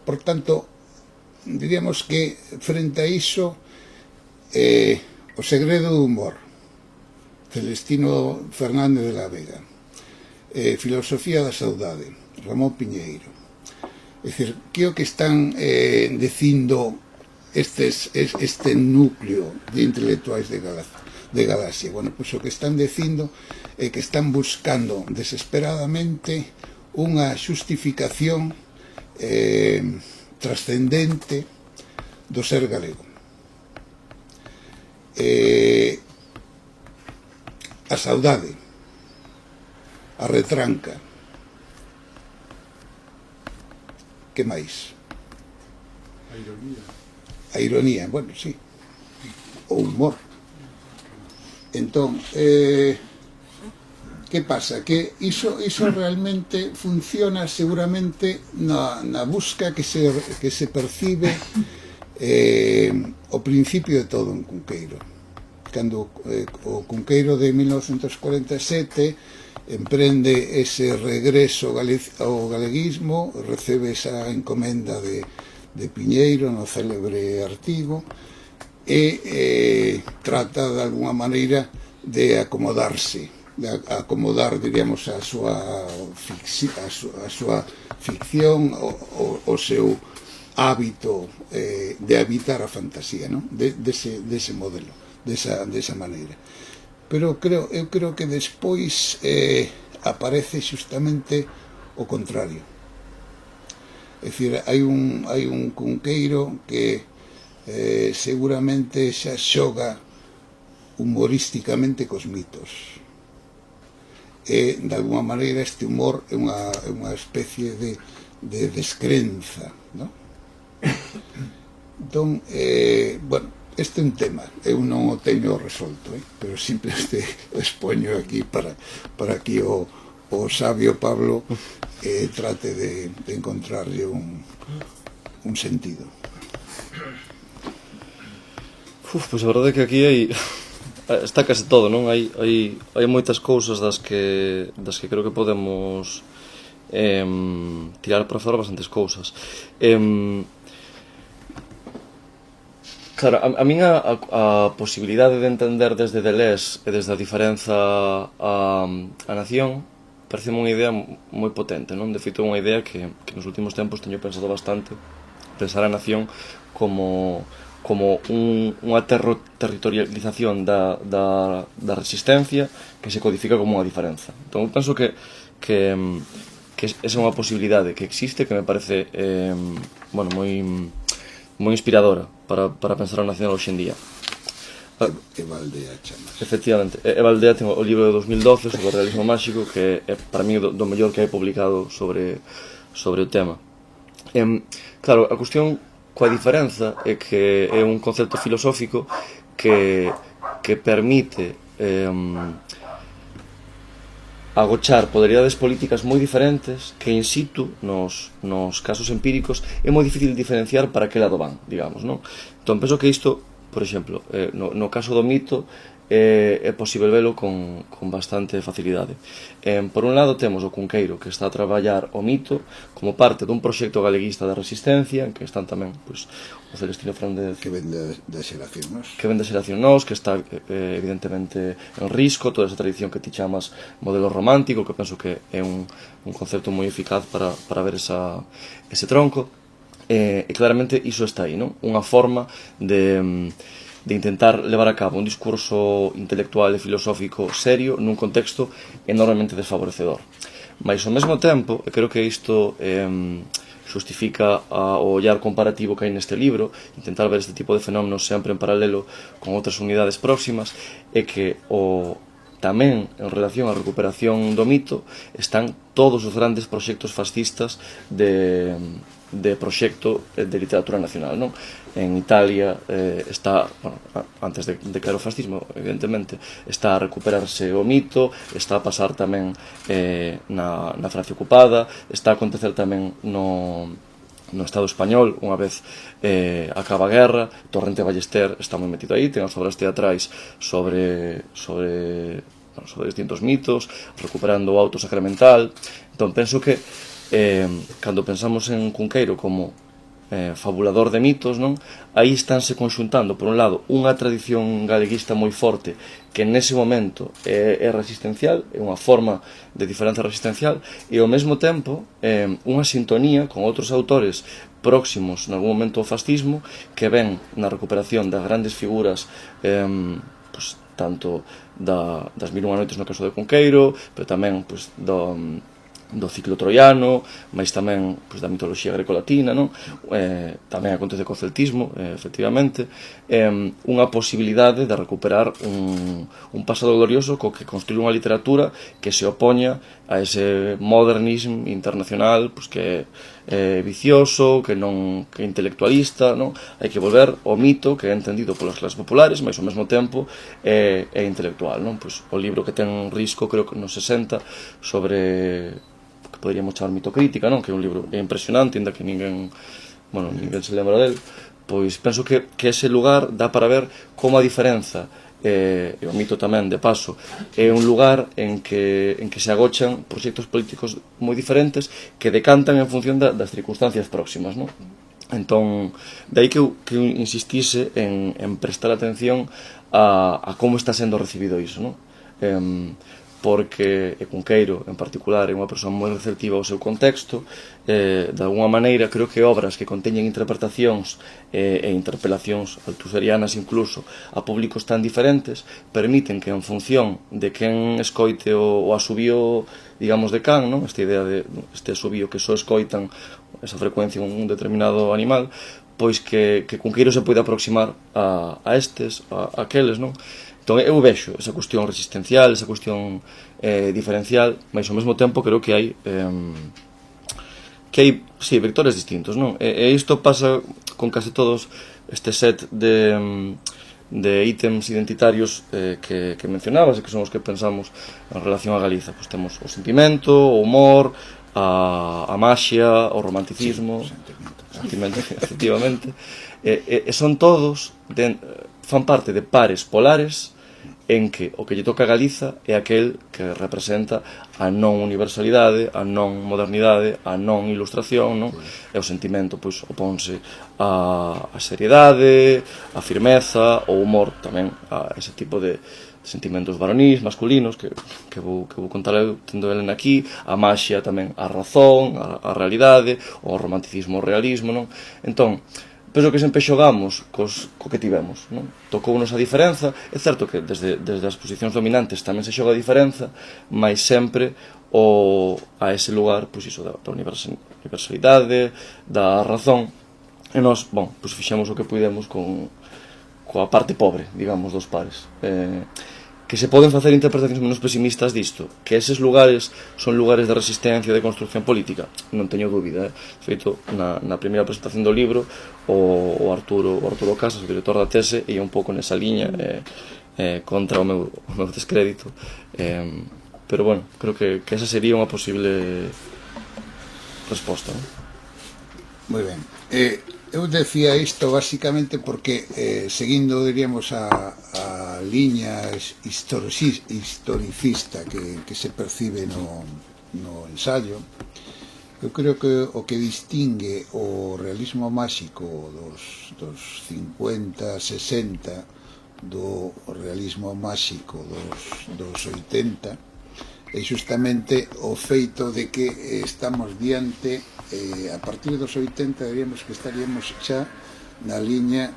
Por tanto, diríamos que frente a iso, o segredo do humor, Celestino Fernández de la Vega, filosofía da saudade, Ramón Piñeiro. É dicir, que o que están dicindo este núcleo de intelectuais de Galaxia? Bueno, pois o que están dicindo é que están buscando desesperadamente unha xustificación trascendente do ser galego. A saudade, a retranca, que máis? A ironía, bueno, sí. O humor. Entón, que pasa? Que iso realmente funciona seguramente na busca que se percibe o principio de todo en Cunqueiro. Cando o Cunqueiro de 1947 emprende ese regreso ao galeguismo, recebe esa encomenda de Piñeiro no célebre artigo e trata de alguna maneira de acomodarse, de acomodar, diríamos, a súa ficción, o seu hábito de habitar a fantasía, non? Dese modelo, desa maneira. Pero eu creo que despois aparece xustamente o contrario. É dicir, hai un Cunqueiro que seguramente xa xoga humorísticamente cos mitos. E, de alguma maneira, este humor é unha especie de descrenza, non? Entón, bueno, este é un tema, eu non o teño resolto, pero simplemente o expoño aquí para que o sabio Pablo trate de encontrarlle un sentido.
Pois a verdade é que aquí está case todo, non? Hai moitas cousas das que creo que podemos tirar para fora bastantes cousas. Claro, a min a posibilidade de entender desde Deleuze e desde a diferenza a nación pareceme unha idea moi potente, non? De feito, é unha idea que nos últimos tempos teño pensado bastante, pensar a nación como unha territorialización da resistencia que se codifica como unha diferenza. Entón, eu penso que esa é unha posibilidade que existe, que me parece moi inspiradora para pensar a nación hoxe en día.
Eva Aldea chamas.
Efectivamente, Eva Aldea ten o libro de 2012 sobre o realismo máxico, que é para mí do mellor que hai publicado sobre o tema. Claro, a cuestión coa diferenza é que é un concepto filosófico que permite agochar poderidades políticas moi diferentes que in situ, nos casos empíricos, é moi difícil diferenciar para que lado van, digamos, non? Entón, penso que isto, por exemplo, no caso do mito, é posible velo con bastante facilidade. Por un lado, temos o Cunqueiro, que está a traballar o mito como parte dun proxecto galeguista da resistencia, en que están tamén o Celestino Fernández,
Que ven da xeración nos.
que ven de xeración nos, que está evidentemente en risco toda esa tradición que ti chamas modelo romántico, que penso que é un concepto moi eficaz para ver ese tronco, e claramente iso está aí, non? Unha forma de intentar levar a cabo un discurso intelectual e filosófico serio nun contexto enormemente desfavorecedor. Mais ao mesmo tempo, e creo que isto xustifica o ollar comparativo que hai neste libro, intentar ver este tipo de fenómenos sempre en paralelo con outras unidades próximas, é que tamén en relación á recuperación do mito están todos os grandes proxectos fascistas de proxecto de literatura nacional, non? En Italia está, antes de que era o fascismo, evidentemente, está a recuperarse o mito, está a pasar tamén na Francia ocupada, está a acontecer tamén no Estado español, unha vez acaba a guerra. Torrente Ballester está moi metido aí, ten as obras teatrais sobre distintos mitos, recuperando o auto sacramental. Entón, penso que cando pensamos en Cunqueiro como fabulador de mitos, non? Aí estánse conxuntando, por un lado, unha tradición galeguista moi forte que nese momento é resistencial, é unha forma de diferenza resistencial, e ao mesmo tempo unha sintonía con outros autores próximos en algún momento ao fascismo, que ven na recuperación das grandes figuras tanto das Mil e unha noites no caso de Cunqueiro, pero tamén do ciclo troiano, mas tamén da mitoloxía grecolatina, non? Tamén acontece co celtismo, efectivamente, unha posibilidade de recuperar un pasado glorioso co que construir unha literatura que se opoña a ese modernismo internacional que é vicioso, que é intelectualista, non? Hai que volver ao mito que é entendido polas clases populares, mas ao mesmo tempo é intelectual, non? O libro que ten Risco, creo que nos 60, sobre que poderíamos chamar mitocrítica, non? Que é un libro impresionante, ainda que ninguén se lembra del, pois penso que ese lugar dá para ver como a diferenza, e o mito tamén, de paso, é un lugar en que se agochan proxectos políticos moi diferentes que decantan en función das circunstancias próximas, non? Entón, de aí que eu insistise en prestar atención a como está sendo recibido iso, non? Porque Cunqueiro, en particular, é unha persoa moi receptiva ao seu contexto. De alguma maneira, creo que obras que conteñen interpretacións e interpelacións altuserianas incluso a públicos tan diferentes permiten que, en función de quen escoite o asubío, digamos, de can, non? Esta idea de este asubío que só escoitan esa frecuencia en un determinado animal, pois que Cunqueiro se pode aproximar a estes, a aqueles, non? Entón, eu vexo esa cuestión resistencial, esa cuestión diferencial, mas ao mesmo tempo creo que hai vectores distintos, non? E isto pasa con case todos este set de ítems identitarios que mencionabas e que son os que pensamos en relación a Galiza. Pois temos o sentimento, o humor, a maxia, o romanticismo, sentimento, efectivamente, e son todos fan parte de pares polares en que o que lle toca a Galiza é aquel que representa a non universalidade, a non modernidade, a non ilustración, non? E o sentimento, pois, oponse a seriedade, a firmeza, o humor tamén, a ese tipo de sentimentos varonís, masculinos, que vou contar eu tendo elen aquí, a maxia tamén, a razón, a realidade, o romanticismo, o realismo, non? Entón, penso que sempre xogamos co que tivemos, non? Tocounos a diferenza, é certo que desde as posicións dominantes tamén se xoga a diferenza, mas sempre a ese lugar, pois iso, da universalidade, da razón, e nós, bon, pois fixemos o que puidemos coa parte pobre, digamos, dos pares. Que se poden facer interpretacións menos pesimistas disto, que eses lugares son lugares de resistencia e de construcción política, non teño dúbida. Feito, na primeira presentación do libro, o Arturo Casas, o director da tese, ia un pouco nesa liña contra o meu descrédito, pero bueno, creo que esa sería unha posible resposta.
Moi ben. Eu decía isto basicamente porque seguindo, diríamos, a liña historicista que se percibe no ensayo, eu creo que o que distingue o realismo máxico dos 50, 60 do realismo máxico dos 80 é justamente o feito de que estamos diante, a partir dos 80 diríamos que estaríamos xa na liña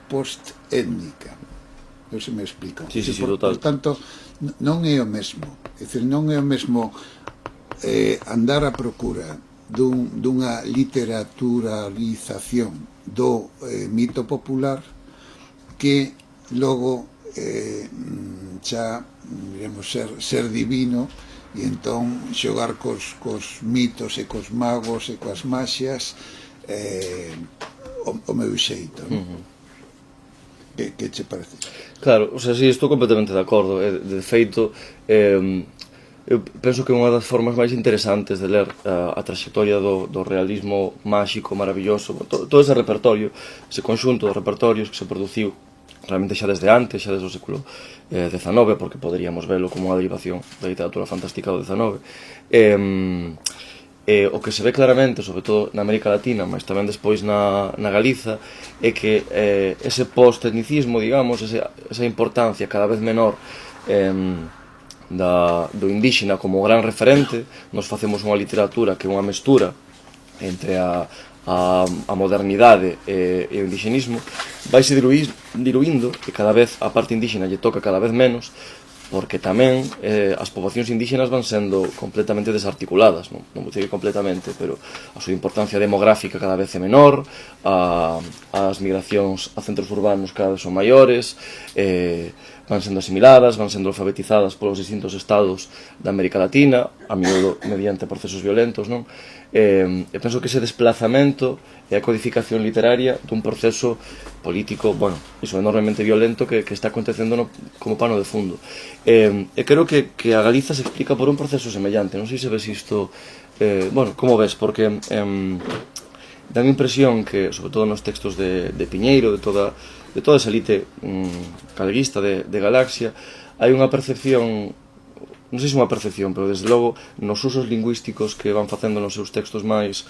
post-étnica. Non se me explico.
Sí, total.
Por tanto, non é o mesmo. É dicir, non é o mesmo andar a procura dunha literaturalización do mito popular que logo xa, diremos, ser divino e entón xogar cos mitos e cos magos e coas maxias o meu xeito, non? Que che parece?
Claro, o sea, sí, estou completamente de acordo. De feito, eu penso que unha das formas máis interesantes de ler a trayectoria do realismo máxico, maravilloso, todo ese repertorio, ese conxunto de repertorios que se produciu realmente xa desde antes, xa desde o século XIX, porque poderíamos velo como unha derivación da literatura fantástica do XIX. O que se ve claramente, sobre todo na América Latina, mas tamén despois na Galiza, é que ese post-etnicismo, digamos, esa importancia cada vez menor do indíxena como gran referente, nos facemos unha literatura que é unha mestura entre a modernidade e o indíxenismo, vaise diluindo, e cada vez a parte indíxena lle toca cada vez menos, porque tamén as poboacións indígenas van sendo completamente desarticuladas, non vou dicir completamente, pero a súa importancia demográfica cada vez é menor, as migracións a centros urbanos cada vez son maiores, van sendo asimiladas, van sendo alfabetizadas polos distintos estados da América Latina, a miúdo mediante procesos violentos, non? E penso que ese desplazamento e a codificación literaria dun proceso político, bueno, iso enormemente violento que está acontecendo como pano de fundo. E creo que a Galiza se explica por un proceso semellante. Non sei se ves isto, bueno, como ves, porque dá a impresión que, sobre todo nos textos de Piñeiro, de toda esa elite galeguista de Galaxia, hai unha percepción, non sei se unha percepción, pero desde logo nos usos lingüísticos que van facendo nos seus textos máis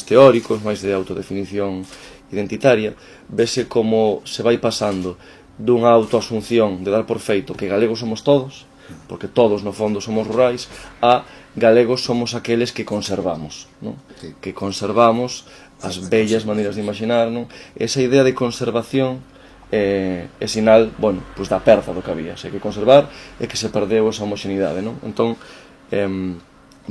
teóricos, máis de autodefinición identitaria, vese como se vai pasando dunha autoasunción de dar por feito que galegos somos todos, porque todos no fondo somos rurais, a galegos somos aqueles que conservamos, non? Sí. Que conservamos as bellas maneiras de imaginar, non? Esa idea de conservación é sinal, bueno, pois da perda do que había. Se hai que conservar é que se perdeu esa homoxeneidade, non? Entón,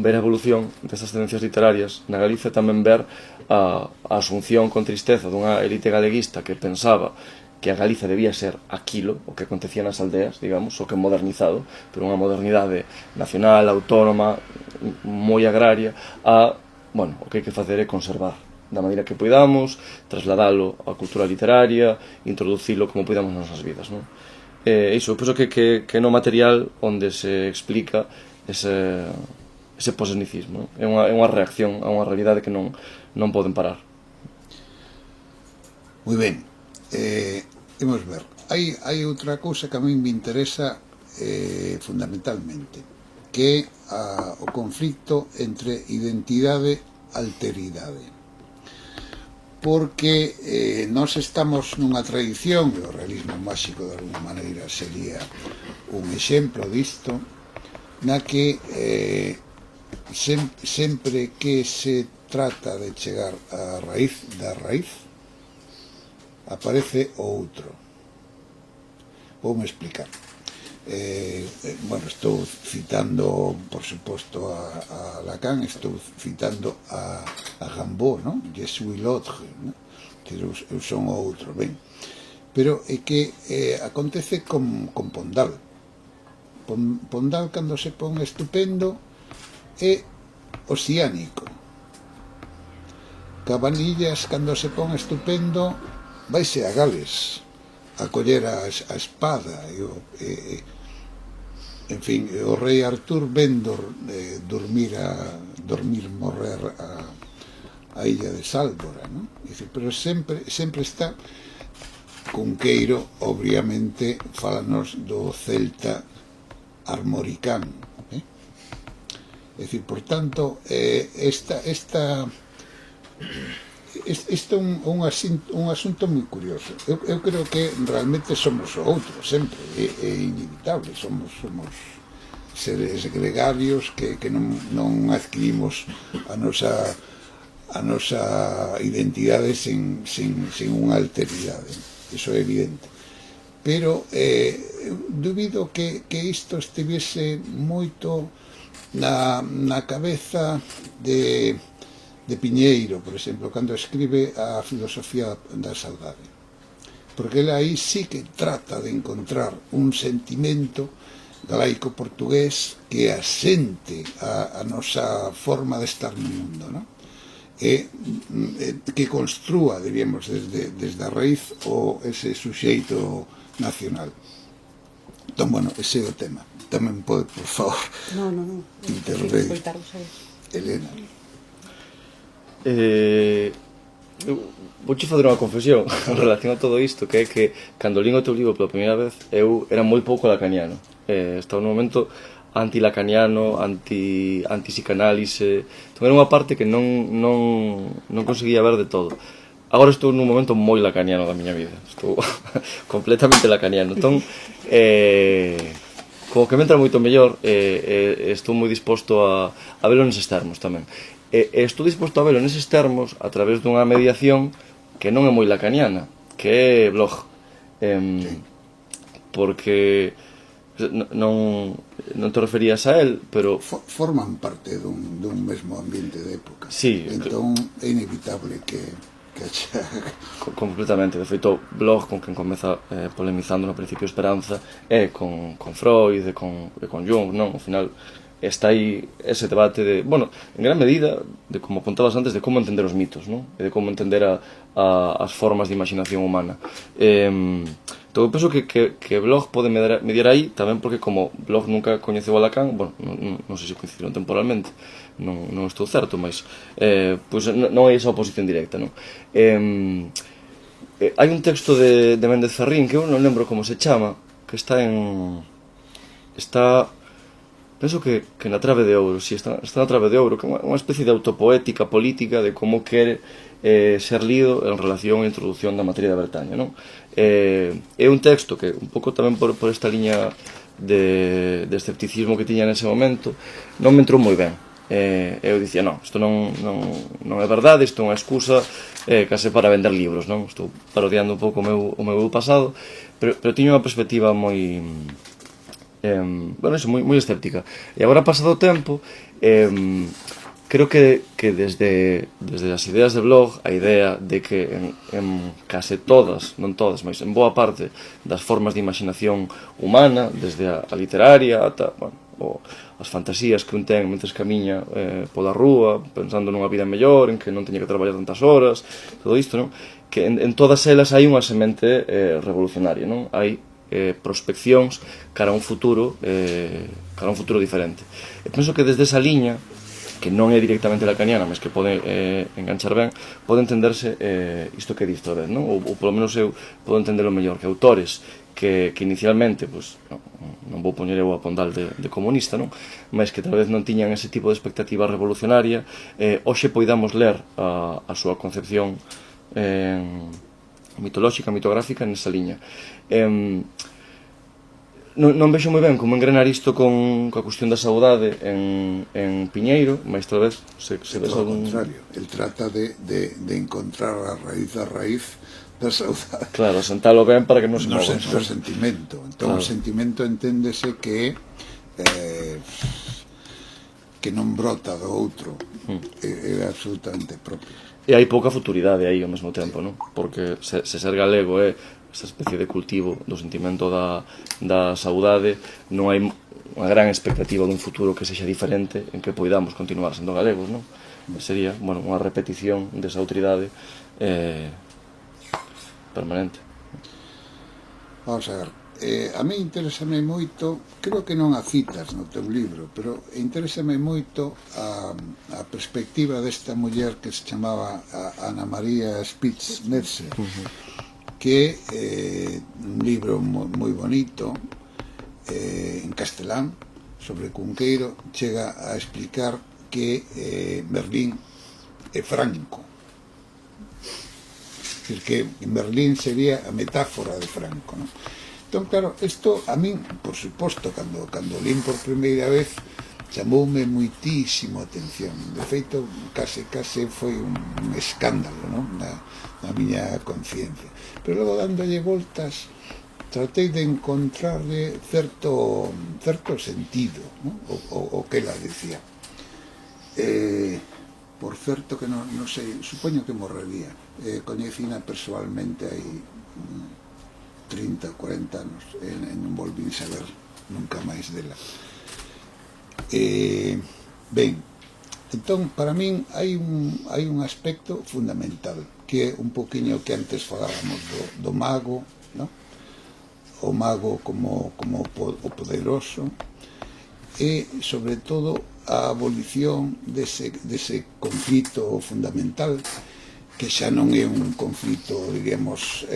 ver a evolución destas tendencias literarias na Galiza, tamén ver a asunción con tristeza dunha elite galeguista que pensaba que a Galiza debía ser aquilo, o que acontecía nas aldeas, digamos, o que modernizado, pero unha modernidade nacional, autónoma, moi agraria, bueno, o que hai que facer é conservar da maneira que poidamos, trasladalo á cultura literaria, introducilo como poidamos nas nosas vidas, non? Iso, penso que no material onde se explica ese posetnicismo, é unha reacción a unha realidade que non poden parar.
Moi ben, imos ver. hai outra cousa que a mí me interesa fundamentalmente, que é o conflicto entre identidade e alteridade. Porque nós estamos nunha tradición, e o realismo máxico de alguma maneira sería un exemplo disto, na que sempre que se trata de chegar á raíz da raíz, aparece o outro. Voume explicar. Bueno, estou citando, por suposto, a Lacan, estou citando a Rimbaud, non? Je suis l'autre, non? Eu son o outro, ben. Pero é que acontece con Pondal. Pondal, cando se pon estupendo, é oceánico. Cabanillas, cando se pon estupendo, vaise a Gales a coller a espada en fin, o rei Artur ven dormir morrer a illa de Sálvora, non? Pero sempre está Cunqueiro, obviamente, fálanos do celta armoricán, é dicir, por tanto, isto é un asunto moi curioso. Eu creo que realmente somos o outro, sempre, é inevitable, somos seres gregarios que non adquirimos a nosa identidade sin unha alteridade, iso é evidente. Pero dubido que isto estivese moito na cabeza de Piñeiro, por exemplo, cando escribe a filosofía da saudade, porque ele aí sí que trata de encontrar un sentimento galaico-portugués que asente a nosa forma de estar no mundo, non? E que construa, diríamos, desde a raíz ese suxeito nacional. Entón, bueno, ese é o tema. Tamén pode, por favor, intervir Elena.
Vouche fazer unha confesión en relación a todo isto, que é que cando lín o teu libro pela primeira vez eu era moi pouco lacaniano, estaba nun momento anti-lacaniano, anti-psicanálise, entón era unha parte que non conseguía ver de todo. Agora estou nun momento moi lacaniano da miña vida, estou completamente lacaniano, entón como que me entra moito mellor, estou moi disposto a velo neses termos tamén. Estou disposto a velo neses termos a través dunha mediación que non é moi lacaniana, que é blog. Porque non te referías a él, pero
forman parte dun mesmo ambiente de época.
Sí,
entón é inevitable que
completamente. De feito, blog con quen comeza polemizando no principio Esperanza é con Freud e con Jung, non? Ao final está aí ese debate de, bueno, en gran medida, de como apuntabas antes, de como entender os mitos, non? E de como entender as formas de imaginación humana. Entón, eu penso que blog pode mediar aí, tamén porque como blog nunca coñeceu a Lacan, bueno, non sei se coincidiron temporalmente, non estou certo, mas pois non é esa oposición directa, non? Hai un texto de Méndez Ferrín, que eu non lembro como se chama, que está penso que na Trave de Ouro, si está na Trave de Ouro, que é unha especie de autopoética política de como quere ser lido en relación á introducción da materia da Bretaña, non? É un texto que, un pouco tamén por esta liña de escepticismo que tiña nese momento, non me entrou moi ben. Eu dicía, non, isto non é verdade, isto é unha excusa case para vender libros, non? Estou parodiando un pouco o meu pasado, pero tiña unha perspectiva moi moi escéptica. E agora, pasado o tempo, creo que desde as ideas de blog, a idea de que en case todas, non todas, mas en boa parte das formas de imaginación humana, desde a literaria ata, as fantasías que un ten mentres camiña pola rúa, pensando nunha vida mellor, en que non teña que traballar tantas horas, todo isto, non? Que en todas elas hai unha semente revolucionaria, non? Hai prospeccións cara a un futuro diferente. E penso que desde esa liña, que non é directamente lacaniana, mas que pode enganchar ben, pode entenderse isto que diste, non? Ou polo menos eu podo entendelo mellor, que autores que inicialmente, pois, non vou poñer eu a pondal de comunista, non? Mas que tal vez non tiñan ese tipo de expectativa revolucionaria, hoxe poidamos ler a súa concepción mitolóxica, mitográfica nesa liña. Non vexo moi ben como engrenar isto coa cuestión da saudade en Piñeiro, mas tal vez se ves algún...
Ao contrario, el trata de encontrar a raíz da saudade.
Claro, sentalo ben para que non se
No
mova.
senso do sentimento. Entón, o sentimento enténdese que non brota do outro, é absolutamente propio.
E hai pouca futuridade aí ao mesmo tempo, non? Porque se ser galego é esa especie de cultivo do sentimento da saudade, non hai unha gran expectativa dun futuro que sexa diferente en que poidamos continuar sendo galegos, non? Sería, bueno, unha repetición desa autoridade permanente.
Vamos a ver, a mí interésame moito, creo que non a citas no teu libro, pero interésame moito a perspectiva desta muller que se chamaba Ana María Spitz-Netzer, que un libro moi bonito en castelán sobre Cunqueiro chega a explicar que Merlín é Franco, é dicir, que Merlín sería a metáfora de Franco, non? Entón, claro, isto a min, por suposto, cando lín por primeira vez, chamoume moitísimo a atención. De feito, case foi un escándalo, non? Na miña conciencia. Pero logo, dándolle voltas, tratei de encontrarle certo sentido, non? O que ela dicía. Por certo que non sei, supoño que morrería. Coñecina persoalmente hai 30, 40 anos, e non volvín saber nunca máis dela. Ben, entón, para min hai un aspecto fundamental, que é un poquinho que antes falábamos do mago, non? O mago como o poderoso, e, sobre todo, a abolición dese conflito fundamental, que xa non é un conflito, diríamos,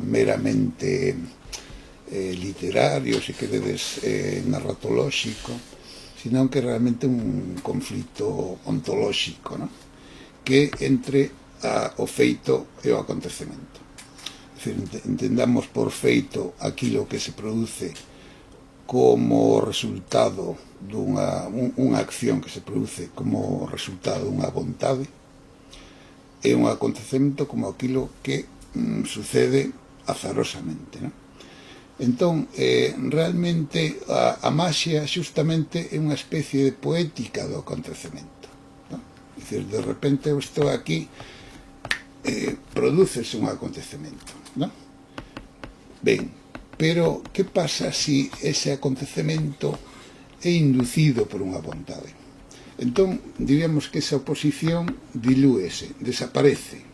meramente literario, se queredes, narratolóxico, sino que realmente un conflito ontolóxico, non? Que entre o feito e o acontecemento. É dicir, entendamos por feito aquilo que se produce como resultado dunha acción que se produce como resultado dunha vontade, e un acontecemento como aquilo que sucede azarosamente, non? Entón, realmente a maxia xustamente é unha especie de poética do acontecemento, non? É dicir, de repente eu estou aquí, prodúcese un acontecemento, non? Ben, pero que pasa se ese acontecemento é inducido por unha vontade? Entón, diríamos que esa oposición dilúese, desaparece.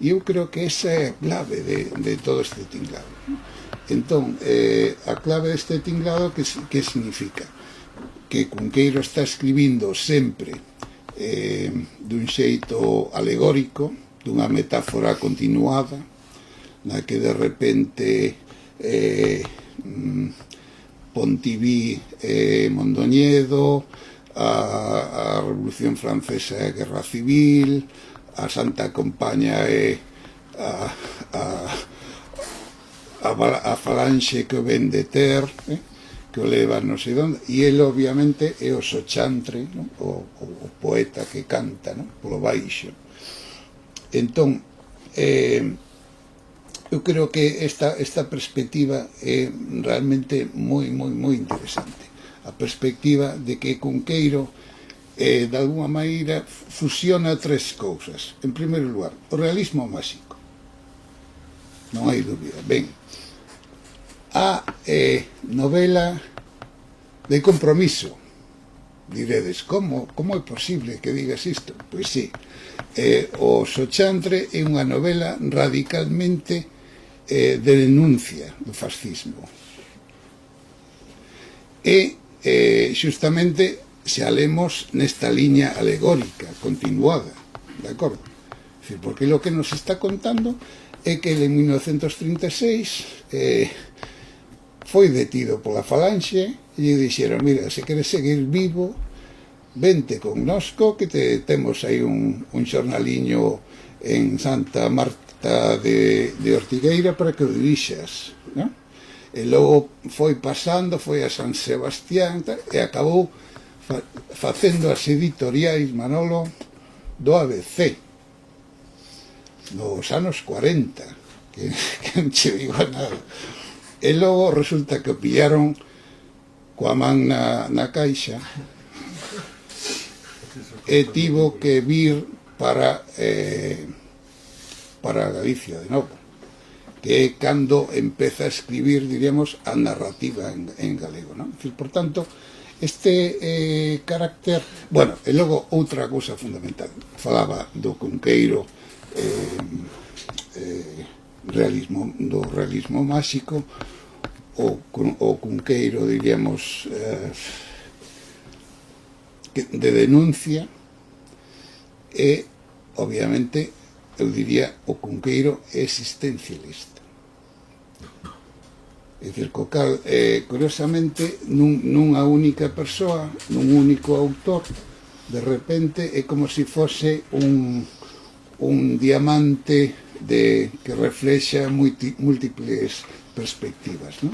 E eu creo que esa é a clave de todo este tinglado. Entón, a clave deste tinglado, que significa? Que Cunqueiro está escribindo sempre dun xeito alegórico, dunha metáfora continuada, na que de repente Pontiví Mondoñedo, a Revolución Francesa e a Guerra Civil, a Santa Compaña e a falanxe que o ven de ter, que o leva non sei onde, e ele obviamente é o Sochantre, non? O poeta que canta, non? Polo baixo. Entón, eu creo que esta perspectiva é realmente moi interesante. A perspectiva de que Cunqueiro, de alguma maneira, fusiona tres cousas. En primeiro lugar, o realismo máxico. Non hai dúbida. Ben, a novela de compromiso. Diredes, como é posible que digas isto? Pois sí, o Sochantre é unha novela radicalmente de denuncia do fascismo. E xustamente se alemos nesta liña alegórica continuada, de acordo? Porque lo que nos está contando é que en 1936 foi detido pola Falanxe e lle dixeron, mira, se queres seguir vivo, vente con nosco, que temos aí un xornaliño en Santa Marta de Ortigueira para que o dirixas, non? E logo foi pasando, foi a San Sebastián e acabou facendo as editoriais, Manolo, do ABC nos anos 40, que non che digo nada. E logo resulta que o pillaron coa man na caixa e tivo que vir para Galicia de novo, que é cando empeza a escribir, diríamos, a narrativa en galego, non? Por tanto, este carácter... Bueno, e logo outra cousa fundamental, falaba do Cunqueiro, do realismo máxico, o Cunqueiro, diríamos, de denuncia, e, obviamente, eu diría, o Cunqueiro existencialista. É dicir, co cal, curiosamente, nunha única persoa, nun único autor, de repente é como se fose un diamante que reflexa múltiples perspectivas, non?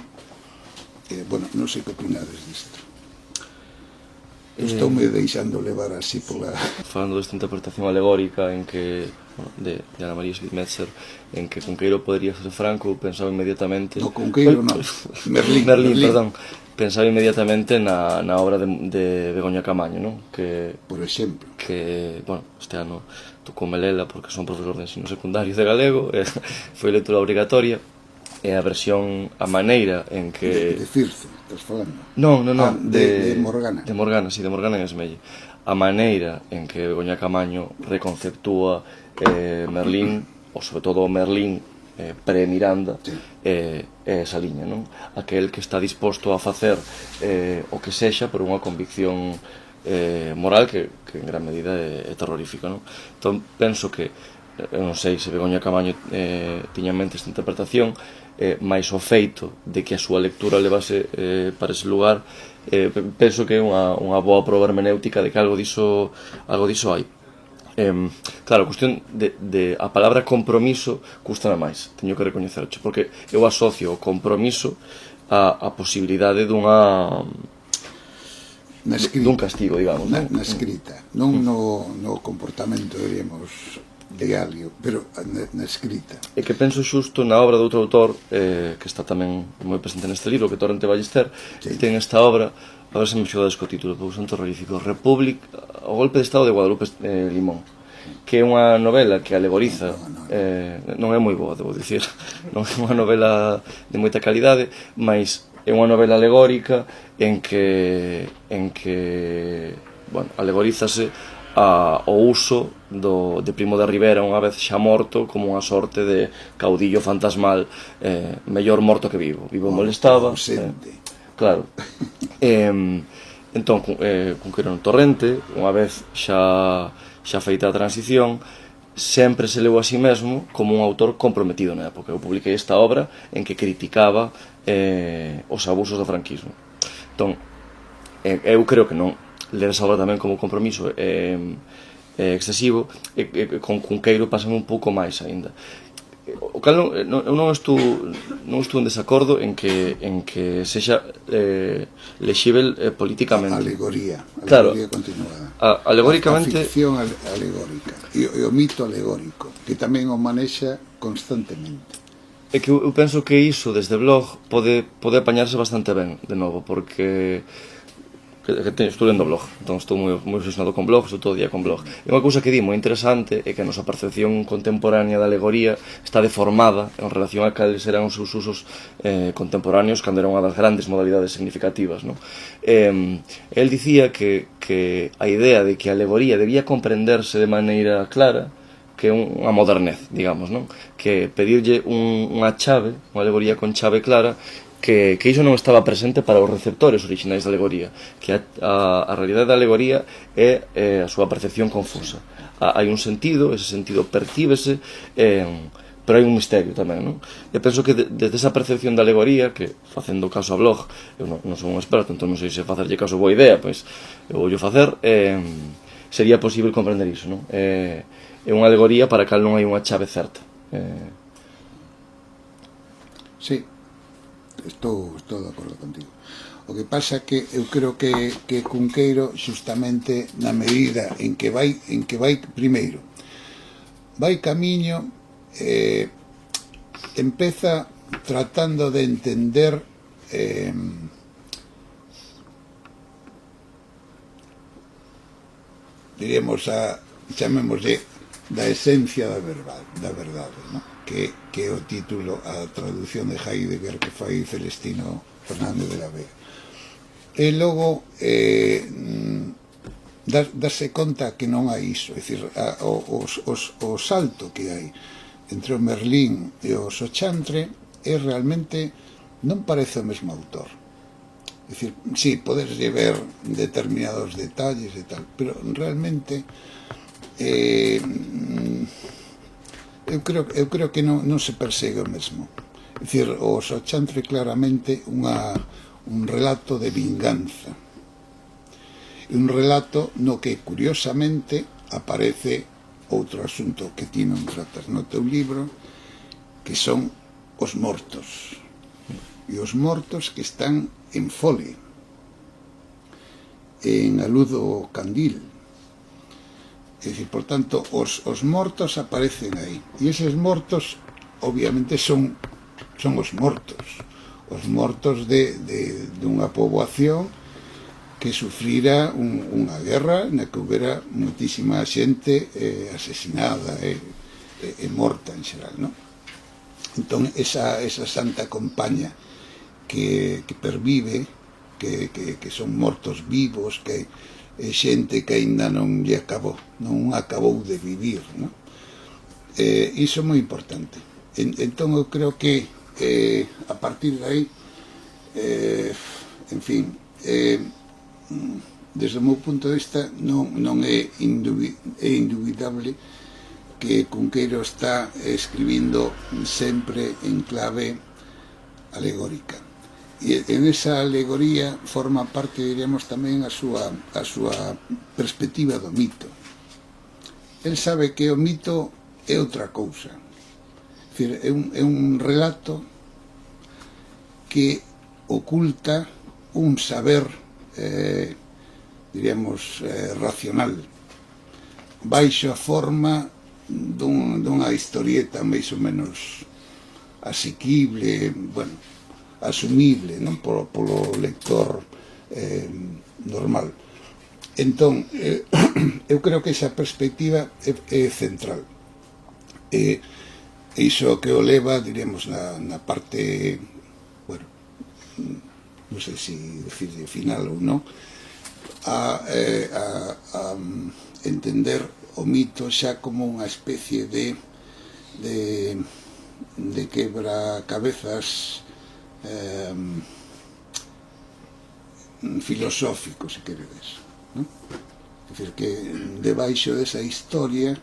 Bueno, non sei que opinades disto. Estoume deixando levar así pola...
Falando desta interpretación alegórica en que, de Ana María Schmidt-Metzer, en que Cunqueiro podría ser Franco, pensaba inmediatamente...
No, Cunqueiro non, Merlín,
perdón. Pensaba inmediatamente na obra de Begoña Camaño, non? Que,
por exemplo,
que, bueno, este ano tocou Melela porque son profesor de ensino secundario de galego, foi lectura obrigatoria, e a versión, a maneira en que...
De Circe, estás falando?
Non,
de Morgana.
De Morgana, sí, de Morgana en Esmelle. A maneira en que Begoña Camaño reconceptúa Merlín, ou sobre todo o Merlín pre-Miranda,
sí.
Esa liña, non? Aquel que está disposto a facer o que sexa por unha convicción moral que en gran medida é terrorífica, non? Entón, penso que, eu non sei se Begoña Camaño tiña en mente esta interpretación, máis o feito de que a súa lectura levase para ese lugar, penso que é unha boa proba hermenéutica de que algo diso hai. Claro, a cuestión de a palabra compromiso custame máis, teño que recoñecercho, porque eu asocio o compromiso a posibilidade dun castigo, digamos,
na escrita, non no comportamento, diríamos, diario, pero na escrita.
E que penso xusto na obra de outro autor que está tamén moi presente neste libro, que é Torrente Ballester, que ten esta obra, a ver se me xodades co título, porque son terrorífico, o golpe de estado de Guadalupe Limón, que é unha novela que alegoriza, non é moi boa, debo dicir, non é unha novela de moita calidade, mas é unha novela alegórica en que bueno, alegorízase o uso de Primo de Rivera unha vez xa morto como unha sorte de caudillo fantasmal, mellor morto que vivo molestaba, claro. Entón, Cunqueiro no Torrente, unha vez xa feita a transición, sempre se leu a si mesmo como un autor comprometido na época. Eu publiquei esta obra en que criticaba os abusos do franquismo. Entón, eu creo que non ler esa obra tamén como compromiso é excesivo, e con Cunqueiro pasan un pouco máis aínda. O cal eu non estou en desacordo en que sexa lexível políticamente.
Alegoría continuada.
Alegóricamente...
A ficción alegórica e o mito alegórico, que tamén o manexa constantemente.
É que eu penso que iso desde blog pode apañarse bastante ben, de novo, porque estou lendo blog, entón estou moi obsesionado con blog, estou todo o día con blog. E unha cousa que di moi interesante é que a nosa percepción contemporánea da alegoría está deformada en relación a cales eran os seus usos contemporáneos cando era unha das grandes modalidades significativas, non? El dicía que a idea de que a alegoría debía comprenderse de maneira clara, que é unha modernez, digamos, non? Que pedirlle unha chave, unha alegoría con chave clara, que iso non estaba presente para os receptores originais da alegoría, que a realidade da alegoría é a súa percepción confusa. Hai un sentido, ese sentido percíbese pero hai un misterio tamén, non? E penso que desde esa percepción da alegoría, que facendo caso a blog, eu non son un experto, entón non sei se facerlle caso boa idea, pois eu vou facer, sería posible comprender iso, non? É unha alegoría para a cal non hai unha chave certa.
Sí, estou de acordo contigo. O que pasa que eu creo que Cunqueiro, xustamente na medida en que vai primeiro, vai camiño, empeza tratando de entender diríamos chamémoslle da esencia da verdade, ¿no? que é o título, a traducción de Heidegger que fai Celestino Fernández de la Vega. E logo darse conta que non hai iso, é dicir, o salto que hai entre o Merlín e o Sochantre é realmente, non parece o mesmo autor. É dicir, sí, podes ver determinados detalles e tal, pero realmente eu creo que non se persegue o mesmo. É dicir, o Sochantre claramente un relato de vinganza, un relato no que curiosamente aparece outro asunto que ti non tratas no teu libro, que son os mortos, e os mortos que están en fole, en a luz do candil. É dicir, por tanto, os mortos aparecen aí, e eses mortos obviamente son os mortos de unha poboación que sufrira unha guerra na que houbera moitísima xente asesinada e morta en xeral, non? Entón, esa santa compaña que pervive, que son mortos vivos, que é xente que aínda non acabou de vivir, non? Iso é moi importante. Entón, eu creo que a partir de aí, en fin, desde o meu punto de vista non é indubidable que Cunqueiro está escribindo sempre en clave alegórica, e en esa alegoría forma parte, diríamos, tamén a súa perspectiva do mito. El sabe que o mito é outra cousa, é un relato que oculta un saber, diríamos, racional, baixo a forma dunha historieta máis ou menos asequible, bueno, asumible, non, polo lector normal. Entón, eu creo que esa perspectiva é central. E iso que o leva, diremos, na parte, bueno, non sei se decir final ou non, a entender o mito xa como unha especie de quebra-cabezas filosófico, se queredes, non? É dicir, que debaixo desa historia,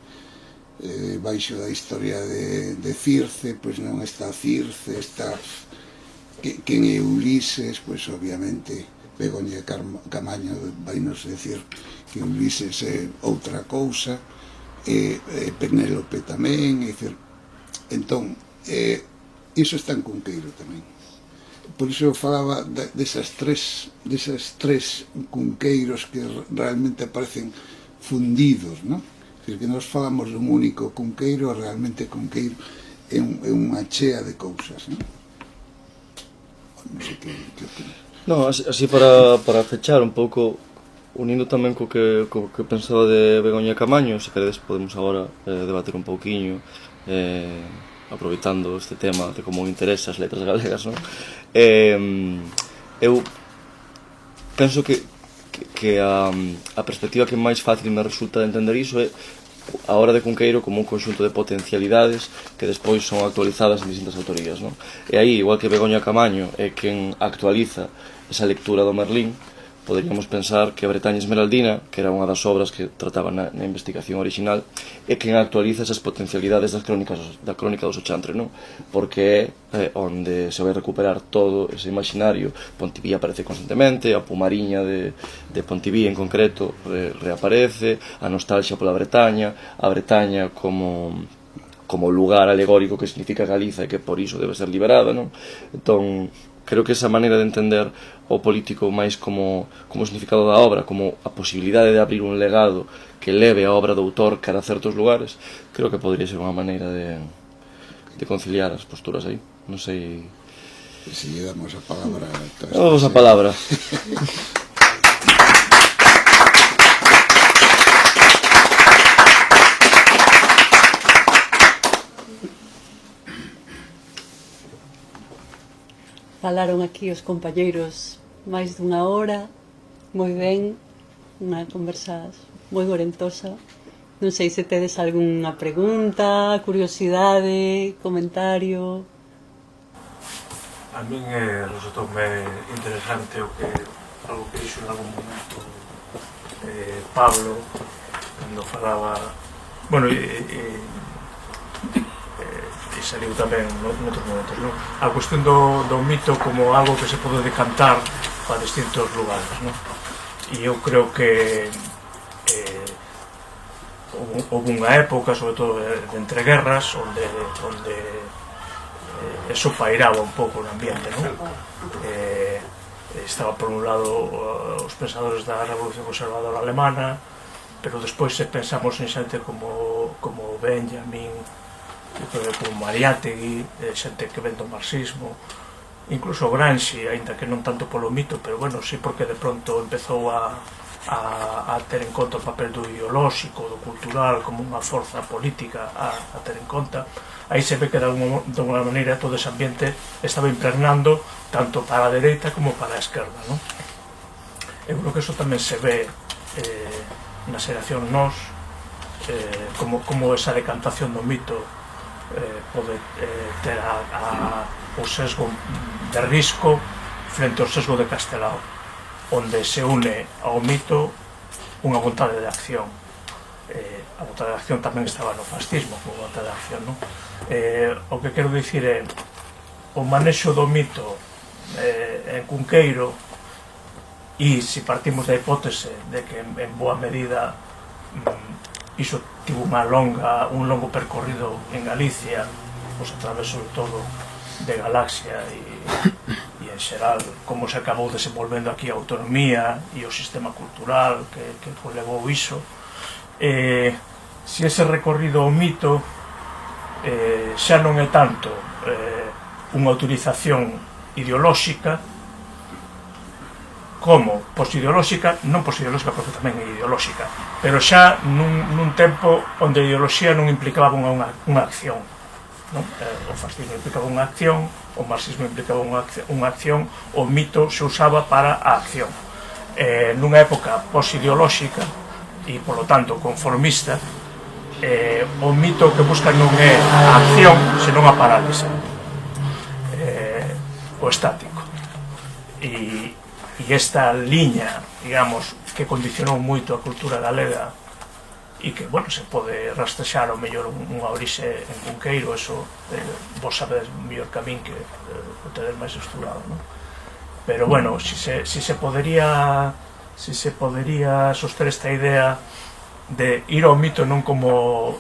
baixo da historia de Circe, pois non está Circe, está quen é Ulises, pois obviamente Begoña Camaño vai nos decir que Ulises é outra cousa, e Penélope tamén, é dicir, entón, iso está en Cunqueiro tamén. Por iso eu falaba desas tres Cunqueiros que realmente aparecen fundidos, non? É dicir, que nós falamos dun único Cunqueiro, realmente Cunqueiro é unha chea de cousas, non? Non sei que opinas.
No, así para fechar un pouco, unindo tamén co que pensaba de Begoña Camaño, se queredes podemos agora debater un pouquiño, aproveitando este tema de como interesa as letras galegas, non? Eu penso que a perspectiva que máis fácil me resulta de entender iso é a obra de Cunqueiro como un conxunto de potencialidades que despois son actualizadas en distintas autorías, non? E aí, igual que Begoña Camaño é quen actualiza esa lectura do Merlín, poderíamos pensar que a Bretaña Esmeraldina, que era unha das obras que trataba na investigación original, é quen actualiza esas potencialidades da crónica dos Ochantre, non? Porque é onde se vai recuperar todo ese imaginario. Pontiví aparece constantemente, a Pumariña de Pontiví en concreto reaparece, a nostalgia pola Bretaña, a Bretaña como lugar alegórico que significa Galiza e que por iso debe ser liberada, non? Entón, creo que esa maneira de entender o político máis como significado da obra, como a posibilidade de abrir un legado que leve a obra do autor cara a certos lugares, creo que podría ser unha maneira de conciliar as posturas aí. Non sei...
Si lle damos a palabra...
Damos a palabra.
Falaron aquí os compañeiros máis dunha hora, moi ben, unha conversa moi gorentosa. Non sei se tedes algunha pregunta, curiosidade, comentario.
A min resultoume interesante algo que dixo en algún momento Pablo, cando falaba, bueno, e saliu tamén noutros momentos, non? A cuestión do mito como algo que se pode decantar para distintos lugares, non? E eu creo que houve unha época, sobre todo de entreguerras, onde eso pairaba un pouco no ambiente, non? Estaba por un lado os pensadores da Revolución Conservadora Alemana, pero despois se pensamos en xente como Benjamin, como Mariátegui, xente que ven do marxismo, incluso Gramsci, aínda que non tanto polo mito, pero bueno, sí, porque de pronto empezou a ter en conta o papel do ideolóxico, do cultural, como unha forza política a ter en conta. Aí se ve que de alguma maneira todo ese ambiente estaba impregnando tanto para a dereita como para a esquerda, non? Eu creo que eso tamén se ve na xeración nós, como esa decantación do mito pode ter o sesgo de Risco frente ao sesgo de Castelao, onde se une ao mito unha vontade de acción. A vontade de acción tamén estaba no fascismo como vontade de acción, non? O que quero dicir é o manexo do mito en Cunqueiro, e se partimos da hipótese de que en boa medida iso tivo un longo percorrido en Galicia, pois a través sobre todo de Galaxia e en xeral como se acabou desenvolvendo aquí a autonomía e o sistema cultural que levou iso. Se ese recorrido ao mito xa non é tanto unha autorización ideolóxica como posideolóxica, non posideolóxica porque tamén é ideolóxica, pero xa nun tempo onde a ideoloxía non implicaba unha acción, non? O fascismo implicaba unha acción, o marxismo implicaba unha acción, o mito se usaba para a acción. Nunha época posideolóxica e, polo tanto, conformista, o mito que busca non é a acción, senón a parálise, o estático. E esta liña, digamos, que condicionou moito a cultura galega e que, bueno, se pode rastrexar ao mellor unha orixe en Cunqueiro, eso vos sabedes mellor que a min que o tedes máis estudado, non? Pero, bueno, si se podería soster esta idea de ir ao mito non como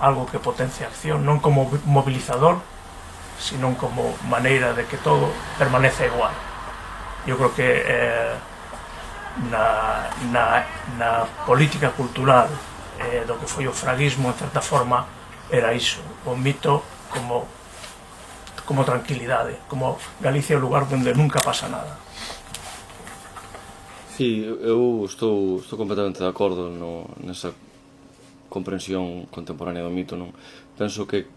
algo que potencia a acción, non como mobilizador, sino como maneira de que todo permanece igual. Eu creo que na política cultural do que foi o fraguismo, en certa forma, era iso, o mito como tranquilidade, como Galicia é o lugar onde nunca pasa nada.
Sí, eu estou completamente de acordo nesa comprensión contemporánea do mito, non? Penso que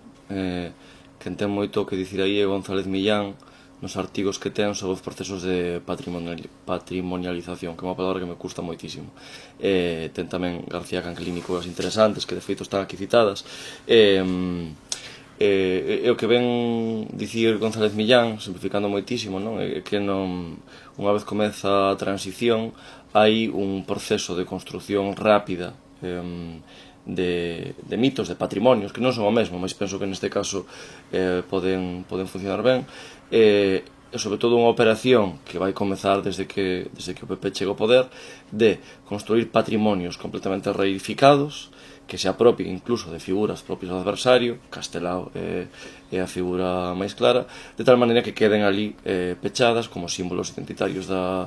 quen ten moito que dicir aí é González Millán nos artigos que ten sobre os procesos de patrimonialización, que é unha palabra que me custa moitísimo. Ten tamén García Canquilini cousas interesantes que de feito están aquí citadas. E o que ven dicir González Millán, simplificando moitísimo, non? É que non, unha vez comeza a transición, hai un proceso de construción rápida de mitos, de patrimonios, que non son o mesmo, mas penso que neste caso poden funcionar ben, e sobre todo unha operación que vai comezar desde que o PP chega ao poder, de construir patrimonios completamente reificados, que se apropien incluso de figuras propias do adversario, Castelao é a figura máis clara, de tal maneira que queden ali pechadas como símbolos identitarios da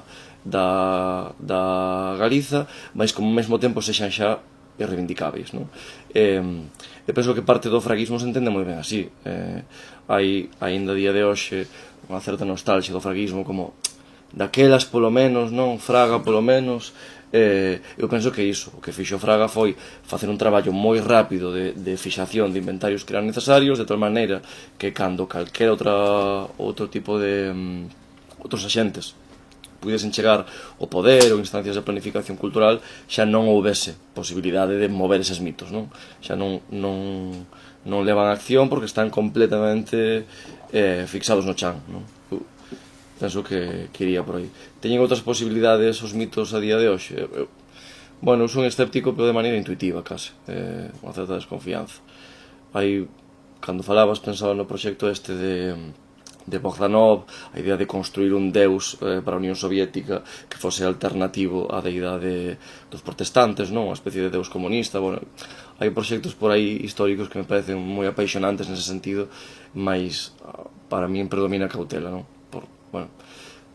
Galiza, mas como ao mesmo tempo sexan xa irreivindicáveis, non? E penso que parte do fraguismo se entende moi ben así. Hai, aínda a día de hoxe, unha certa nostalgia do fraguismo como daquelas polo menos, non? Fraga polo menos. Eu penso que iso, o que fixo Fraga foi facer un traballo moi rápido de fixación de inventarios que eran necesarios, de tal maneira que cando calquera outro tipo de outros axentes pudesen chegar ao poder ou instancias de planificación cultural, xa non houbese posibilidade de mover eses mitos, non? Xa non levan acción porque están completamente fixados no chan, non? Penso que iría por aí. Teñen outras posibilidades os mitos a día de hoxe? Bueno, eu son escéptico, pero de maneira intuitiva, case. Unha certa desconfianza. Cando falabas, pensaba no proxecto este de Bogdanov, a idea de construir un deus para a Unión Soviética que fose alternativo á deidade dos protestantes, non? Unha especie de deus comunista. Bueno, hai proxectos por aí históricos que me parecen moi apaixonantes nese sentido, mas para min predomina a cautela, non? Bueno,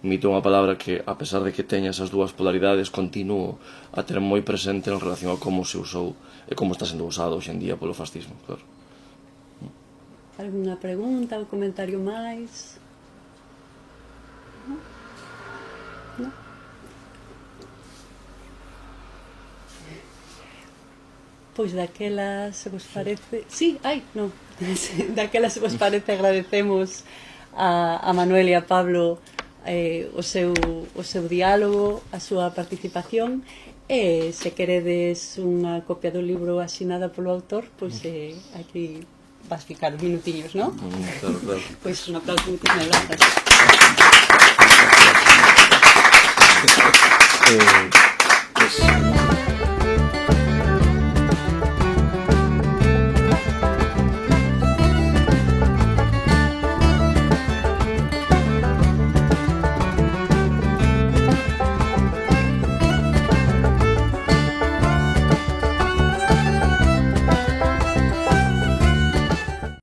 mito é unha palabra que, a pesar de que teña esas dúas polaridades, continuo a ter moi presente en relación a como se usou e como está sendo usado hoxe en día polo fascismo, claro.
Alguna pregunta ou comentario máis? Non? Pois daquela, se vos parece... Sí, non. Daquela, se vos parece, agradecemos a Manuel e a Pablo o seu diálogo, a súa participación, e se queredes unha copia do libro asinada polo autor, pois aquí vas ficar minutiños, non?
Claro.
Pois un aplauso, moitísimas grazas.